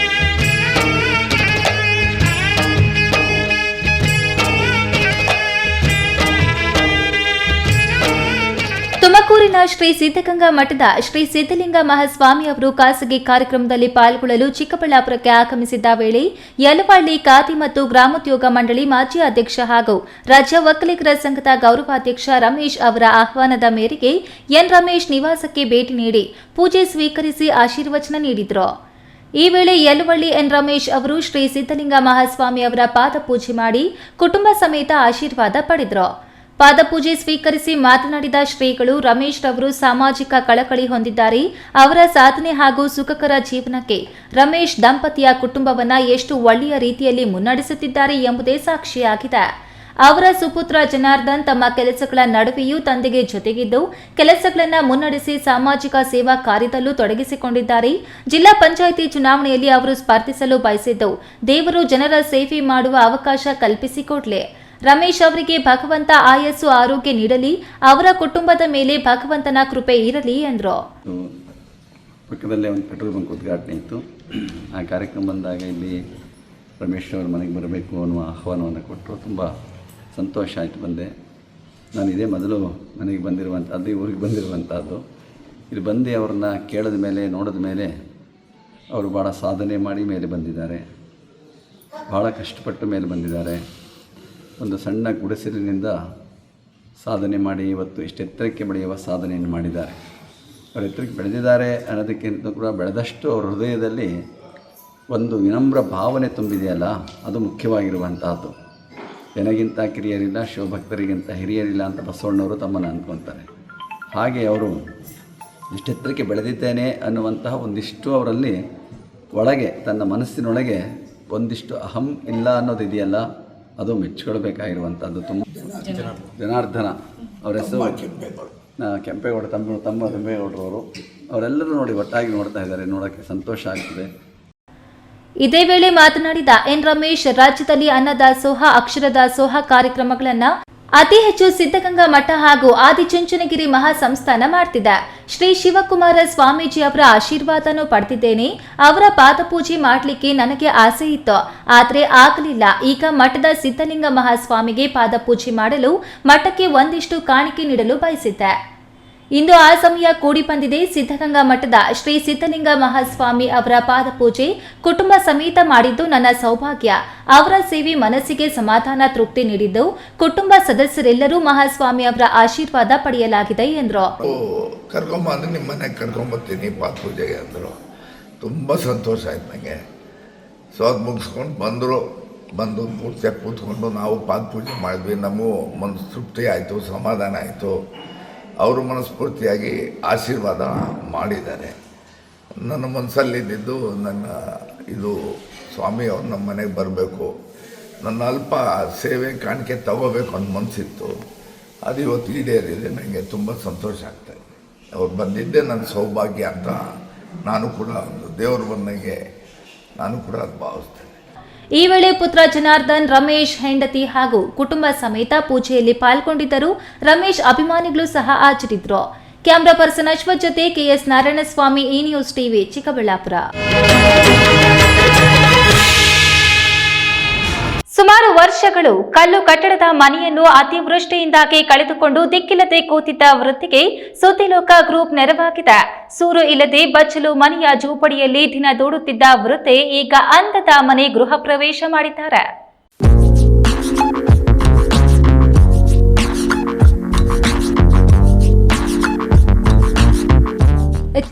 ತುಮಕೂರಿನ ಶ್ರೀ ಸಿದ್ಧಗಂಗಾ ಮಠದ ಶ್ರೀ ಸಿದ್ಧಲಿಂಗ ಮಹಾಸ್ವಾಮಿ ಅವರು ಖಾಸಗಿ ಕಾರ್ಯಕ್ರಮದಲ್ಲಿ ಪಾಲ್ಗೊಳ್ಳಲು ಚಿಕ್ಕಬಳ್ಳಾಪುರಕ್ಕೆ ಆಗಮಿಸಿದ್ದ ವೇಳೆ ಯಲವಳ್ಳಿ ಖಾದಿ ಮತ್ತು ಗ್ರಾಮೋದ್ಯೋಗ ಮಂಡಳಿ ಮಾಜಿ ಅಧ್ಯಕ್ಷ ಹಾಗೂ ರಾಜ್ಯ ಒಕ್ಕಲಿಗರ ಸಂಘದ ಗೌರವಾಧ್ಯಕ್ಷ ರಮೇಶ್ ಅವರ ಆಹ್ವಾನದ ಮೇರೆಗೆ ಎನ್ ರಮೇಶ್ ನಿವಾಸಕ್ಕೆ ಭೇಟಿ ನೀಡಿ ಪೂಜೆ ಸ್ವೀಕರಿಸಿ ಆಶೀರ್ವಚನ ನೀಡಿದರು. ಈ ವೇಳೆ ಯಲುವಳ್ಳಿ ಎನ್ ರಮೇಶ್ ಅವರು ಶ್ರೀ ಸಿದ್ಧಲಿಂಗ ಮಹಾಸ್ವಾಮಿ ಅವರ ಪಾದಪೂಜೆ ಮಾಡಿ ಕುಟುಂಬ ಸಮೇತ ಆಶೀರ್ವಾದ ಪಡೆದರು. ಪಾದಪೂಜೆ ಸ್ವೀಕರಿಸಿ ಮಾತನಾಡಿದ ಶ್ರೀಗಳು ರಮೇಶ್ ರವರು ಸಾಮಾಜಿಕ ಕಳಕಳಿ ಹೊಂದಿದ್ದಾರೆ. ಅವರ ಸಾಧನೆ ಹಾಗೂ ಸುಖಕರ ಜೀವನಕ್ಕೆ ರಮೇಶ್ ದಂಪತಿಯ ಕುಟುಂಬವನ್ನ ಎಷ್ಟು ಒಳ್ಳೆಯ ರೀತಿಯಲ್ಲಿ ಮುನ್ನಡೆಸುತ್ತಿದ್ದಾರೆ ಎಂಬುದೇ ಸಾಕ್ಷಿಯಾಗಿದೆ. ಅವರ ಸುಪುತ್ರ ಜನಾರ್ದನ್ ತಮ್ಮ ಕೆಲಸಗಳ ನಡುವೆಯೂ ತಂದೆಗೆ ಜೊತೆಗಿದ್ದು ಕೆಲಸಗಳನ್ನು ಮುನ್ನಡೆಸಿ ಸಾಮಾಜಿಕ ಸೇವಾ ಕಾರ್ಯದಲ್ಲೂ ತೊಡಗಿಸಿಕೊಂಡಿದ್ದಾರೆ. ಜಿಲ್ಲಾ ಪಂಚಾಯಿತಿ ಚುನಾವಣೆಯಲ್ಲಿ ಅವರು ಸ್ಪರ್ಧಿಸಲು ಬಯಸಿದ್ದು ದೇವರು ಜನರ ಸೇವೆ ಮಾಡುವ ಅವಕಾಶ ಕಲ್ಪಿಸಿಕೊಡ್ಲಿ. ರಮೇಶ್ ಅವರಿಗೆ ಭಗವಂತ ಆಯಸ್ಸು ಆರೋಗ್ಯ ನೀಡಲಿ, ಅವರ ಕುಟುಂಬದ ಮೇಲೆ ಭಗವಂತನ ಕೃಪೆ ಇರಲಿ ಎಂದರು. ಪಕ್ಕದಲ್ಲೇ ಒಂದು ಪೆಟ್ರೋಲ್ ಬಂಕ್ ಉದ್ಘಾಟನೆ ಇತ್ತು. ಆ ಕಾರ್ಯಕ್ರಮ ಬಂದಾಗ ಇಲ್ಲಿ ರಮೇಶ್ ಅವ್ರ ಮನೆಗೆ ಬರಬೇಕು ಅನ್ನುವ ಆಹ್ವಾನವನ್ನು ಕೊಟ್ಟರು. ತುಂಬ ಸಂತೋಷ ಆಯಿತು. ಬಂದೆ. ನಾನು ಇದೇ ಮೊದಲು ಮನೆಗೆ ಬಂದಿರುವಂಥದ್ದು, ಊರಿಗೆ ಬಂದಿರುವಂಥದ್ದು. ಇಲ್ಲಿ ಬಂದು ಅವ್ರನ್ನ ಕೇಳಿದ ಮೇಲೆ ನೋಡಿದ ಮೇಲೆ ಅವರು ಭಾಳ ಸಾಧನೆ ಮಾಡಿ ಮೇಲೆ ಬಂದಿದ್ದಾರೆ, ಭಾಳ ಕಷ್ಟಪಟ್ಟು ಮೇಲೆ ಬಂದಿದ್ದಾರೆ. ಒಂದು ಸಣ್ಣ ಗುಡಿಸಲಿನಿಂದ ಸಾಧನೆ ಮಾಡಿ ಇವತ್ತು ಇಷ್ಟು ಎತ್ತರಕ್ಕೆ ಬೆಳೆಯುವ ಸಾಧನೆಯನ್ನು ಮಾಡಿದ್ದಾರೆ. ಅವರು ಎತ್ತರಕ್ಕೆ ಬೆಳೆದಿದ್ದಾರೆ ಅನ್ನೋದಕ್ಕಿಂತ ಕೂಡ ಬೆಳೆದಷ್ಟು ಅವ್ರ ಹೃದಯದಲ್ಲಿ ಒಂದು ವಿನಮ್ರ ಭಾವನೆ ತುಂಬಿದೆಯಲ್ಲ, ಅದು ಮುಖ್ಯವಾಗಿರುವಂತಹದ್ದು. ನನಗಿಂತ ಕಿರಿಯರಿಲ್ಲ, ಶಿವಭಕ್ತರಿಗಿಂತ ಹಿರಿಯರಿಲ್ಲ ಅಂತ ಬಸವಣ್ಣವರು ತಮ್ಮನ್ನು ಅಂದ್ಕೊತಾರೆ. ಹಾಗೆ ಅವರು ಇಷ್ಟೆತ್ತರಕ್ಕೆ ಬೆಳೆದಿದ್ದೇನೆ ಅನ್ನುವಂತಹ ಒಂದಿಷ್ಟು ಅವರಲ್ಲಿ ಒಳಗೆ, ತನ್ನ ಮನಸ್ಸಿನೊಳಗೆ ಒಂದಿಷ್ಟು ಅಹಂ ಇಲ್ಲ ಅನ್ನೋದಿದೆಯಲ್ಲ, ಅದು ಮೆಚ್ಚಿಕೊಳ್ಬೇಕಾಗಿರುವಂಥದ್ದು. ತುಂಬ ಜನಾರ್ದನ ಅವರ ಹೆಸರು ಕೆಂಪೇಗೌಡ, ತಮ್ಮ ಕೆಂಪೇಗೌಡರವರು. ಅವರೆಲ್ಲರೂ ನೋಡಿ ಒಟ್ಟಾಗಿ ನೋಡ್ತಾ ಇದ್ದಾರೆ, ನೋಡೋಕ್ಕೆ ಸಂತೋಷ ಆಗ್ತದೆ. ಇದೇ ವೇಳೆ ಮಾತನಾಡಿದ ಎನ್ ರಮೇಶ್, ರಾಜ್ಯದಲ್ಲಿ ಅನ್ನದಾಸೋಹ, ಅಕ್ಷರದಾಸೋಹ ಕಾರ್ಯಕ್ರಮಗಳನ್ನು ಅತಿ ಹೆಚ್ಚು ಸಿದ್ಧಗಂಗಾ ಮಠ ಹಾಗೂ ಆದಿಚುಂಚನಗಿರಿ ಮಹಾಸಂಸ್ಥಾನ ಮಾಡ್ತಿದೆ. ಶ್ರೀ ಶಿವಕುಮಾರ ಸ್ವಾಮೀಜಿ ಅವರ ಆಶೀರ್ವಾದನೂ ಪಡೆದಿದ್ದೇನೆ. ಅವರ ಪಾದಪೂಜೆ ಮಾಡಲಿಕ್ಕೆ ನನಗೆ ಆಸೆ ಇತ್ತು, ಆದರೆ ಆಗಲಿಲ್ಲ. ಈಗ ಮಠದ ಸಿದ್ಧಲಿಂಗ ಮಹಾಸ್ವಾಮಿಗೆ ಪಾದಪೂಜೆ ಮಾಡಲು ಮಠಕ್ಕೆ ಒಂದಿಷ್ಟು ಕಾಣಿಕೆ ನೀಡಲು ಬಯಸಿದ್ದೆ. ಇಂದು ಆ ಸಮಯ ಕೂಡಿ ಬಂದಿದೆ. ಸಿದ್ಧಗಂಗಾ ಮಠದ ಶ್ರೀ ಸಿದ್ಧಲಿಂಗ ಮಹಾಸ್ವಾಮಿ ಅವರ ಪಾದಪೂಜೆ ಕುಟುಂಬ ಸಮೇತ ಮಾಡಿದ್ದು ನನ್ನ ಸೌಭಾಗ್ಯ. ಅವರ ಸೇವೆ ಮನಸ್ಸಿಗೆ ಸಮಾಧಾನ, ತೃಪ್ತಿ ನೀಡಿದ್ದು ಕುಟುಂಬ ಸದಸ್ಯರೆಲ್ಲರೂ ಮಹಾಸ್ವಾಮಿ ಅವರ ಆಶೀರ್ವಾದ ಪಡೆಯಲಾಗಿದೆ ಎಂದರು. ಕರ್ಕೊಂಬ ಅಂದ್ರೆ ನಿಮ್ಮ ಮನೆಗೆ ಕರ್ಕೊಂಬರ್ತೀನಿ ಪಾದಪೂಜೆಗೆ ಅಂದರು. ತುಂಬ ಸಂತೋಷ ಆಯ್ತು ನನಗೆ. ಸೊ ಅದು ಮುಗಿಸ್ಕೊಂಡು ಬಂದು ಪೂರ್ತಿಯಾಗಿ ಕೂತ್ಕೊಂಡು ನಾವು ಪಾದಪೂಜೆ ಮಾಡಿದ್ವಿ. ನಮಗೂ ಮನಸ್ಸು ತೃಪ್ತಿ ಆಯಿತು, ಸಮಾಧಾನ ಆಯಿತು. ಅವರು ಮನಸ್ಫೂರ್ತಿಯಾಗಿ ಆಶೀರ್ವಾದ ಮಾಡಿದ್ದಾರೆ. ನನ್ನ ಮನಸ್ಸಲ್ಲಿದ್ದು ಇದು ಸ್ವಾಮಿ ಅವ್ರು ನಮ್ಮ ಮನೆಗೆ ಬರಬೇಕು, ನನ್ನ ಅಲ್ಪ ಸೇವೆ ಕಾಣಿಕೆ ತಗೋಬೇಕು ಅಂತ ಮನಸ್ಸಿತ್ತು. ಅದು ಇವತ್ತು ಈಡೇರಿದೆ. ನನಗೆ ತುಂಬ ಸಂತೋಷ ಆಗ್ತಾಯಿದೆ. ಅವ್ರು ಬಂದಿದ್ದೇ ನನ್ನ ಸೌಭಾಗ್ಯ ಅಂತ ನಾನು ಕೂಡ ಒಂದು ದೇವ್ರ ಬಂದಂಗೆ ನಾನು ಕೂಡ ಅದು ಭಾವಿಸ್ತೇನೆ. ಈ ವೇಳೆ ಪುತ್ರ ಜನಾರ್ದನ್, ರಮೇಶ್, ಹೆಂಡತಿ ಹಾಗೂ ಕುಟುಂಬ ಸಮೇತ ಪೂಜೆಯಲ್ಲಿ ಪಾಲ್ಗೊಂಡಿದ್ದರು. ರಮೇಶ್ ಅಭಿಮಾನಿಗಳು ಸಹ ಹಾಜರಿದ್ದರು. ಕ್ಯಾಮರಾ ಪರ್ಸನ್ ಅಶ್ವಥ್ ಜೊತೆ ಕೆಎಸ್ ನಾರಾಯಣಸ್ವಾಮಿ, ಈ ನ್ಯೂಸ್ ಟಿವಿ, ಚಿಕ್ಕಬಳ್ಳಾಪುರ. ಸುಮಾರು ವರ್ಷಗಳು ಕಲ್ಲು ಕಟ್ಟಡದ ಮನೆಯನ್ನು ಅತಿವೃಷ್ಟಿಯಿಂದಾಗಿ ಕಳೆದುಕೊಂಡು ದಿಕ್ಕಿಲ್ಲದೆ ಕೂತಿದ್ದ ವೃದ್ಧಿಗೆ ಸುದ್ದಿಲೋಕ ಗ್ರೂಪ್ ನೆರವಾಗಿದೆ. ಸೂರು ಇಲ್ಲದೆ ಬಚ್ಚಲು ಮನೆಯ ಜೋಪಡಿಯಲ್ಲಿ ದಿನ ದೂಡುತ್ತಿದ್ದ ವೃದ್ಧೆ ಈಗ ಅಂದದ ಮನೆ ಗೃಹ ಪ್ರವೇಶ ಮಾಡಿದ್ದಾರೆ.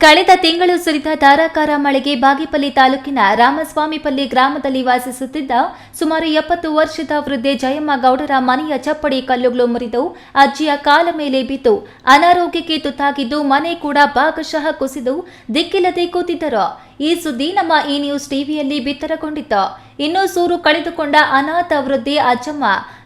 ಕಳೆದ ತಿಂಗಳು ಸುರಿದ ಧಾರಾಕಾರ ಮಳೆಗೆ ಬಾಗೇಪಲ್ಲಿ ತಾಲೂಕಿನ ರಾಮಸ್ವಾಮಿಪಲ್ಲಿ ಗ್ರಾಮದಲ್ಲಿ ವಾಸಿಸುತ್ತಿದ್ದ ಸುಮಾರು 70 ವರ್ಷದ ವೃದ್ಧೆ ಜಯಮ್ಮ ಗೌಡರ ಮನೆಯ ಚಪ್ಪಡಿ ಕಲ್ಲುಗಳು ಮುರಿದು ಅಜ್ಜಿಯ ಕಾಲ ಮೇಲೆ ಬಿದ್ದು ಅನಾರೋಗ್ಯಕ್ಕೆ ತುತ್ತಾಗಿದ್ದು ಮನೆ ಕೂಡ ಭಾಗಶಃ ಕುಸಿದು ದಿಕ್ಕಿಲ್ಲದೆ ಕೂತಿದ್ದರು. ಈ ಸುದ್ದಿ ನಮ್ಮ ಈ ನ್ಯೂಸ್ ಟಿವಿಯಲ್ಲಿ ಬಿತ್ತರಗೊಂಡಿತ್ತು. ಇನ್ನು ಸೂರು ಕಳೆದುಕೊಂಡ ಅನಾಥ ವೃದ್ಧೆ ಅಜ್ಜಮ್ಮ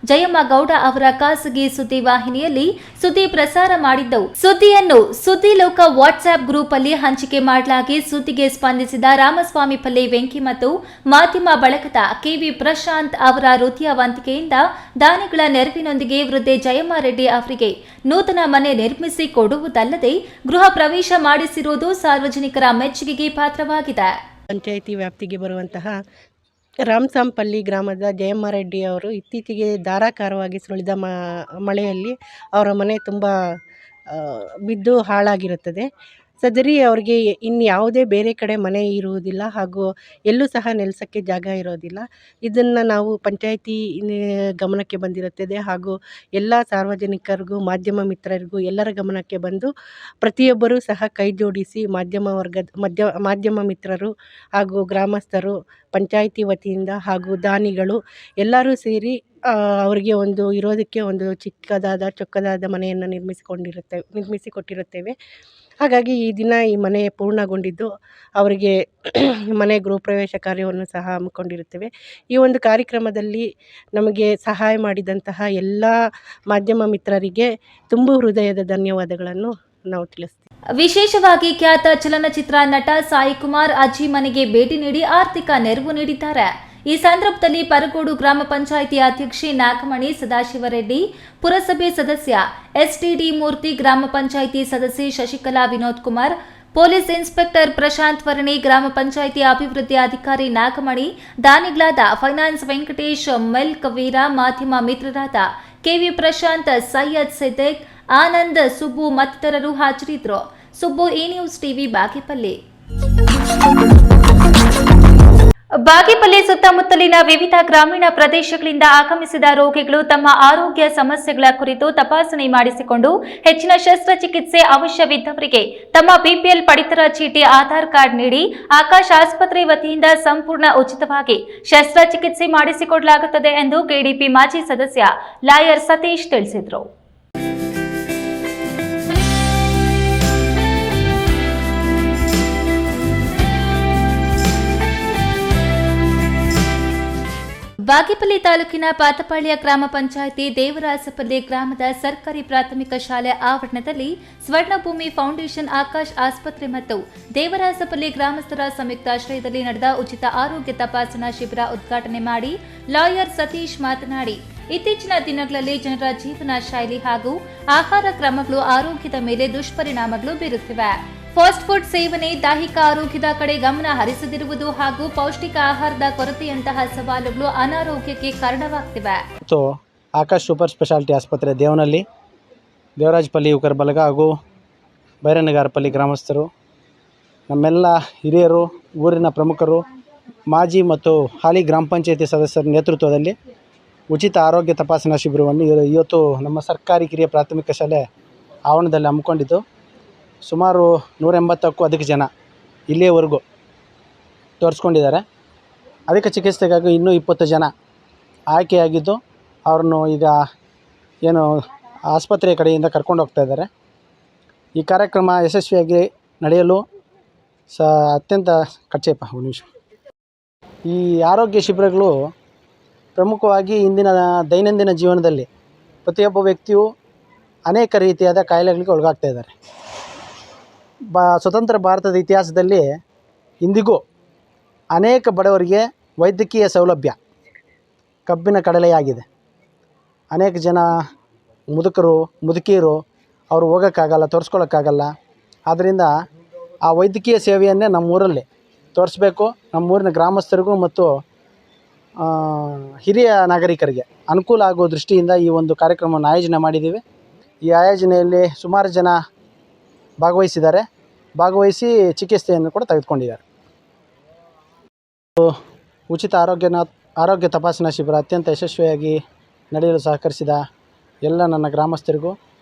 ಜಯಮ್ಮ ಗೌಡ ಅವರ ಖಾಸಗಿ ಸುದ್ದಿ ವಾಹಿನಿಯಲ್ಲಿ ಸುದ್ದಿ ಪ್ರಸಾರ ಮಾಡಿದ್ದು, ಸುದ್ದಿಯನ್ನು ಸುದ್ದಿಲೋಕ ವಾಟ್ಸ್ಆಪ್ ಗ್ರೂಪ್ ಅಲ್ಲಿ ಹಂಚಿಕೆ ಮಾಡಲಾಗಿ ಸುದ್ದಿಗೆ ಸ್ಪಂದಿಸಿದ ರಾಮಸ್ವಾಮಿಪಲ್ಲಿ ವೆಂಕಿ ಮತ್ತು ಮಾಧ್ಯಮ ಬಳಗದ ಕೆವಿ ಪ್ರಶಾಂತ್ ಅವರ ಹೃದಯವಂತಿಕೆಯಿಂದ ದಾನಿಗಳ ನೆರವಿನೊಂದಿಗೆ ವೃದ್ಧೆ ಜಯಮ್ಮ ರೆಡ್ಡಿ ಅವರಿಗೆ ನೂತನ ಮನೆ ನಿರ್ಮಿಸಿ ಕೊಡುವುದಲ್ಲದೆ ಗೃಹ ಪ್ರವೇಶ ಮಾಡಿಸಿರುವುದು ಸಾರ್ವಜನಿಕರ ಮೆಚ್ಚುಗೆಗೆ ಪಾತ್ರವಾಗಿದೆ. ಪಂಚಾಯಿತಿ ವ್ಯಾಪ್ತಿಗೆ ಬರುವಂತಹ ರಾಮಸಾಂಪಲ್ಲಿ ಗ್ರಾಮದ ಜಯಮ್ಮ ರೆಡ್ಡಿ ಅವರು ಇತ್ತೀಚೆಗೆ ಧಾರಾಕಾರವಾಗಿ ಸುರಿದ ಮಳೆಯಲ್ಲಿ ಅವರ ಮನೆ ತುಂಬ ಬಿದ್ದು ಹಾಳಾಗಿರುತ್ತದೆ. ಸದರಿ ಅವ್ರಿಗೆ ಇನ್ಯಾವುದೇ ಬೇರೆ ಕಡೆ ಮನೆ ಇರುವುದಿಲ್ಲ ಹಾಗೂ ಎಲ್ಲೂ ಸಹ ನೆಲೆಸೋಕ್ಕೆ ಜಾಗ ಇರೋದಿಲ್ಲ. ಇದನ್ನು ನಾವು ಪಂಚಾಯಿತಿ ಗಮನಕ್ಕೆ ಬಂದಿರುತ್ತದೆ ಹಾಗೂ ಎಲ್ಲ ಸಾರ್ವಜನಿಕರಿಗೂ, ಮಾಧ್ಯಮ ಮಿತ್ರರಿಗೂ ಎಲ್ಲರ ಗಮನಕ್ಕೆ ಬಂದು ಪ್ರತಿಯೊಬ್ಬರೂ ಸಹ ಕೈ ಜೋಡಿಸಿ ಮಾಧ್ಯಮ ಮಿತ್ರರು ಹಾಗೂ ಗ್ರಾಮಸ್ಥರು, ಪಂಚಾಯಿತಿ ವತಿಯಿಂದ ಹಾಗೂ ದಾನಿಗಳು ಎಲ್ಲರೂ ಸೇರಿ ಅವರಿಗೆ ಒಂದು ಇರೋದಕ್ಕೆ ಒಂದು ಚೊಕ್ಕದಾದ ಮನೆಯನ್ನು ನಿರ್ಮಿಸಿಕೊಟ್ಟಿರುತ್ತೇವೆ. ಹಾಗಾಗಿ ಈ ದಿನ ಈ ಮನೆ ಪೂರ್ಣಗೊಂಡಿದ್ದು ಅವರಿಗೆ ಮನೆ ಗೃಹಪ್ರವೇಶ ಕಾರ್ಯವನ್ನು ಸಹ ಹಮ್ಮಿಕೊಂಡಿರುತ್ತೇವೆ. ಈ ಒಂದು ಕಾರ್ಯಕ್ರಮದಲ್ಲಿ ನಮಗೆ ಸಹಾಯ ಮಾಡಿದಂತಹ ಎಲ್ಲ ಮಾಧ್ಯಮ ಮಿತ್ರರಿಗೆ ತುಂಬು ಹೃದಯದ ಧನ್ಯವಾದಗಳನ್ನು ನಾವು ತಿಳಿಸ್ತೀವಿ. ವಿಶೇಷವಾಗಿ ಖ್ಯಾತ ಚಲನಚಿತ್ರ ನಟ ಸಾಯಿ ಕುಮಾರ್ ಅಜ್ಜಿ ಮನೆಗೆ ಭೇಟಿ ನೀಡಿ ಆರ್ಥಿಕ ನೆರವು ನೀಡಿದ್ದಾರೆ. ಈ ಸಂದರ್ಭದಲ್ಲಿ ಪರಗೋಡು ಗ್ರಾಮ ಪಂಚಾಯಿತಿ ಅಧ್ಯಕ್ಷೆ ನಾಗಮಣಿ ಸದಾಶಿವರೆಡ್ಡಿ, ಪುರಸಭೆ ಸದಸ್ಯ ಎಸ್ಟಿಡಿ ಮೂರ್ತಿ, ಗ್ರಾಮ ಪಂಚಾಯಿತಿ ಸದಸ್ಯೆ ಶಶಿಕಲಾ ವಿನೋದ್ ಕುಮಾರ್, ಪೊಲೀಸ್ ಇನ್ಸ್ಪೆಕ್ಟರ್ ಪ್ರಶಾಂತ್ ವರ್ಣಿ, ಗ್ರಾಮ ಪಂಚಾಯಿತಿ ಅಭಿವೃದ್ಧಿ ಅಧಿಕಾರಿ ನಾಗಮಣಿ, ದಾನಿಗಳಾದ ಫೈನಾನ್ಸ್ ವೆಂಕಟೇಶ್, ಮೆಲ್ಕ್ ವೀರ, ಮಾಧ್ಯಮ ಮಿತ್ರರಾದ ಕೆವಿ ಪ್ರಶಾಂತ್, ಸೈಯದ್ ಸಿದ್ದಿಕ್, ಆನಂದ್, ಸುಬ್ಬು ಮತ್ತಿತರರು ಹಾಜರಿದ್ದರು. Subbu, E news TV, Bagepalli. Bagepalli ಸುತ್ತಮುತ್ತಲಿನ ವಿವಿಧ ಗ್ರಾಮೀಣ ಪ್ರದೇಶಗಳಿಂದ ಆಗಮಿಸಿದ ರೋಗಿಗಳು ತಮ್ಮ ಆರೋಗ್ಯ ಸಮಸ್ಯೆಗಳ ಕುರಿತು ತಪಾಸಣೆ ಮಾಡಿಸಿಕೊಂಡು ಹೆಚ್ಚಿನ ಶಸ್ತ್ರಚಿಕಿತ್ಸೆ ಅವಶ್ಯವಿದ್ದವರಿಗೆ ತಮ್ಮ ಬಿಪಿಎಲ್ ಪಡಿತರ ಚೀಟಿ, ಆಧಾರ್ ಕಾರ್ಡ್ ನೀಡಿ ಆಕಾಶ್ ಆಸ್ಪತ್ರೆ ವತಿಯಿಂದ ಸಂಪೂರ್ಣ ಉಚಿತವಾಗಿ ಶಸ್ತ್ರಚಿಕಿತ್ಸೆ ಮಾಡಿಸಿಕೊಡಲಾಗುತ್ತದೆ ಎಂದು ಕೆಡಿಪಿ ಮಾಜಿ ಸದಸ್ಯ ಲಾಯರ್ ಸತೀಶ್ ತಿಳಿಸಿದರು. ಬಾಗೇಪಲ್ಲಿ ತಾಲೂಕಿನ ಪಾತಪಾಳ್ಯ ಗ್ರಾಮ ಪಂಚಾಯಿತಿ ದೇವರಾಸಪಲ್ಲಿ ಗ್ರಾಮದ ಸರ್ಕಾರಿ ಪ್ರಾಥಮಿಕ ಶಾಲೆ ಆವರಣದಲ್ಲಿ ಸ್ವರ್ಣಭೂಮಿ ಫೌಂಡೇಶನ್, ಆಕಾಶ್ ಆಸ್ಪತ್ರೆ ಮತ್ತು ದೇವರಾಸಪಲ್ಲಿ ಗ್ರಾಮಸ್ಥರ ಸಂಯುಕ್ತಾಶ್ರಯದಲ್ಲಿ ನಡೆದ ಉಚಿತ ಆರೋಗ್ಯ ತಪಾಸಣಾ ಶಿಬಿರ ಉದ್ಘಾಟನೆ ಮಾಡಿ ಲಾಯರ್ ಸತೀಶ್ ಮಾತನಾಡಿ, ಇತ್ತೀಚಿನ ದಿನಗಳಲ್ಲಿ ಜನರ ಜೀವನ ಶೈಲಿ ಹಾಗೂ ಆಹಾರ ಕ್ರಮಗಳು ಆರೋಗ್ಯದ ಮೇಲೆ ದುಷ್ಪರಿಣಾಮಗಳು ಬೀರುತ್ತಿವೆ. ಫಾಸ್ಟ್ ಫುಡ್ ಸೇವನೆ ದೈಹಿಕ ಆರೋಗ್ಯದ ಕಡೆ ಗಮನ ಹರಿಸದಿರುವುದು ಹಾಗೂ ಪೌಷ್ಟಿಕ ಆಹಾರದ ಕೊರತೆಯಂತಹ ಸವಾಲುಗಳು ಅನಾರೋಗ್ಯಕ್ಕೆ ಕಾರಣವಾಗ್ತಿವೆ. ಆಕಾಶ್ ಸೂಪರ್ ಸ್ಪೆಷಾಲಿಟಿ ಆಸ್ಪತ್ರೆ ದೇವನಹಳ್ಳಿ, ದೇವರಾಜಪಲ್ಲಿ ಯುವಕರ ಬಳಗ ಹಾಗೂ ಬೈರನಗಾರಪಲ್ಲಿ ಗ್ರಾಮಸ್ಥರು, ನಮ್ಮೆಲ್ಲ ಹಿರಿಯರು, ಊರಿನ ಪ್ರಮುಖರು, ಮಾಜಿ ಮತ್ತು ಹಾಲಿ ಗ್ರಾಮ ಪಂಚಾಯತಿ ಸದಸ್ಯರ ನೇತೃತ್ವದಲ್ಲಿ ಉಚಿತ ಆರೋಗ್ಯ ತಪಾಸಣಾ ಶಿಬಿರವನ್ನು ಇವತ್ತು ನಮ್ಮ ಸರ್ಕಾರಿ ಕಿರಿಯ ಪ್ರಾಥಮಿಕ ಶಾಲೆ ಆವರಣದಲ್ಲಿ ಹಮ್ಮಿಕೊಂಡಿದ್ದು, ಸುಮಾರು 180ಕ್ಕೂ ಅಧಿಕ ಜನ ಇಲ್ಲಿಯವರೆಗೂ ತೋರಿಸ್ಕೊಂಡಿದ್ದಾರೆ. ಅದಕ್ಕೆ ಚಿಕಿತ್ಸೆಗಾಗಿ ಇನ್ನೂ 20 ಜನ ಆಯ್ಕೆಯಾಗಿದ್ದು ಅವ್ರನ್ನು ಈಗ ಏನು ಆಸ್ಪತ್ರೆಯ ಕಡೆಯಿಂದ ಕರ್ಕೊಂಡು ಹೋಗ್ತಾ ಇದ್ದಾರೆ. ಈ ಕಾರ್ಯಕ್ರಮ ಯಶಸ್ವಿಯಾಗಿ ನಡೆಯಲು ಅತ್ಯಂತ ಒಂದು ನಿಮಿಷ. ಈ ಆರೋಗ್ಯ ಶಿಬಿರಗಳು ಪ್ರಮುಖವಾಗಿ ಇಂದಿನ ದೈನಂದಿನ ಜೀವನದಲ್ಲಿ ಪ್ರತಿಯೊಬ್ಬ ವ್ಯಕ್ತಿಯು ಅನೇಕ ರೀತಿಯಾದ ಕಾಯಿಲೆಗಳಿಗೆ ಒಳಗಾಗ್ತಾ ಇದ್ದಾರೆ. ಸ್ವತಂತ್ರ ಭಾರತದ ಇತಿಹಾಸದಲ್ಲಿ ಇಂದಿಗೂ ಅನೇಕ ಬಡವರಿಗೆ ವೈದ್ಯಕೀಯ ಸೌಲಭ್ಯ ಕಬ್ಬಿನ ಕಡಲೆಯಾಗಿದೆ. ಅನೇಕ ಜನ ಮುದುಕಿಯರು ಅವರು ಹೋಗೋಕ್ಕಾಗಲ್ಲ, ತೋರಿಸ್ಕೊಳ್ಳೋಕ್ಕಾಗಲ್ಲ. ಆದ್ದರಿಂದ ಆ ವೈದ್ಯಕೀಯ ಸೇವೆಯನ್ನೇ ನಮ್ಮೂರಲ್ಲಿ ತೋರಿಸ್ಬೇಕು. ನಮ್ಮೂರಿನ ಗ್ರಾಮಸ್ಥರಿಗೂ ಮತ್ತು ಹಿರಿಯ ನಾಗರಿಕರಿಗೆ ಅನುಕೂಲ ಆಗುವ ದೃಷ್ಟಿಯಿಂದ ಈ ಒಂದು ಕಾರ್ಯಕ್ರಮವನ್ನು ಆಯೋಜನೆ ಮಾಡಿದ್ದೀವಿ. ಈ ಆಯೋಜನೆಯಲ್ಲಿ ಸುಮಾರು ಜನ ಭಾಗವಹಿಸಿ ಚಿಕಿತ್ಸೆಯನ್ನು ಕೂಡ ತೆಗೆದುಕೊಂಡಿದ್ದಾರೆ. ಉಚಿತ ಆರೋಗ್ಯ ತಪಾಸಣಾ ಶಿಬಿರ ಅತ್ಯಂತ ಯಶಸ್ವಿಯಾಗಿ ನಡೆಯಲು ಸಹಕರಿಸಿದ ಎಲ್ಲ ನನ್ನ ಗ್ರಾಮಸ್ಥರಿಗೂ,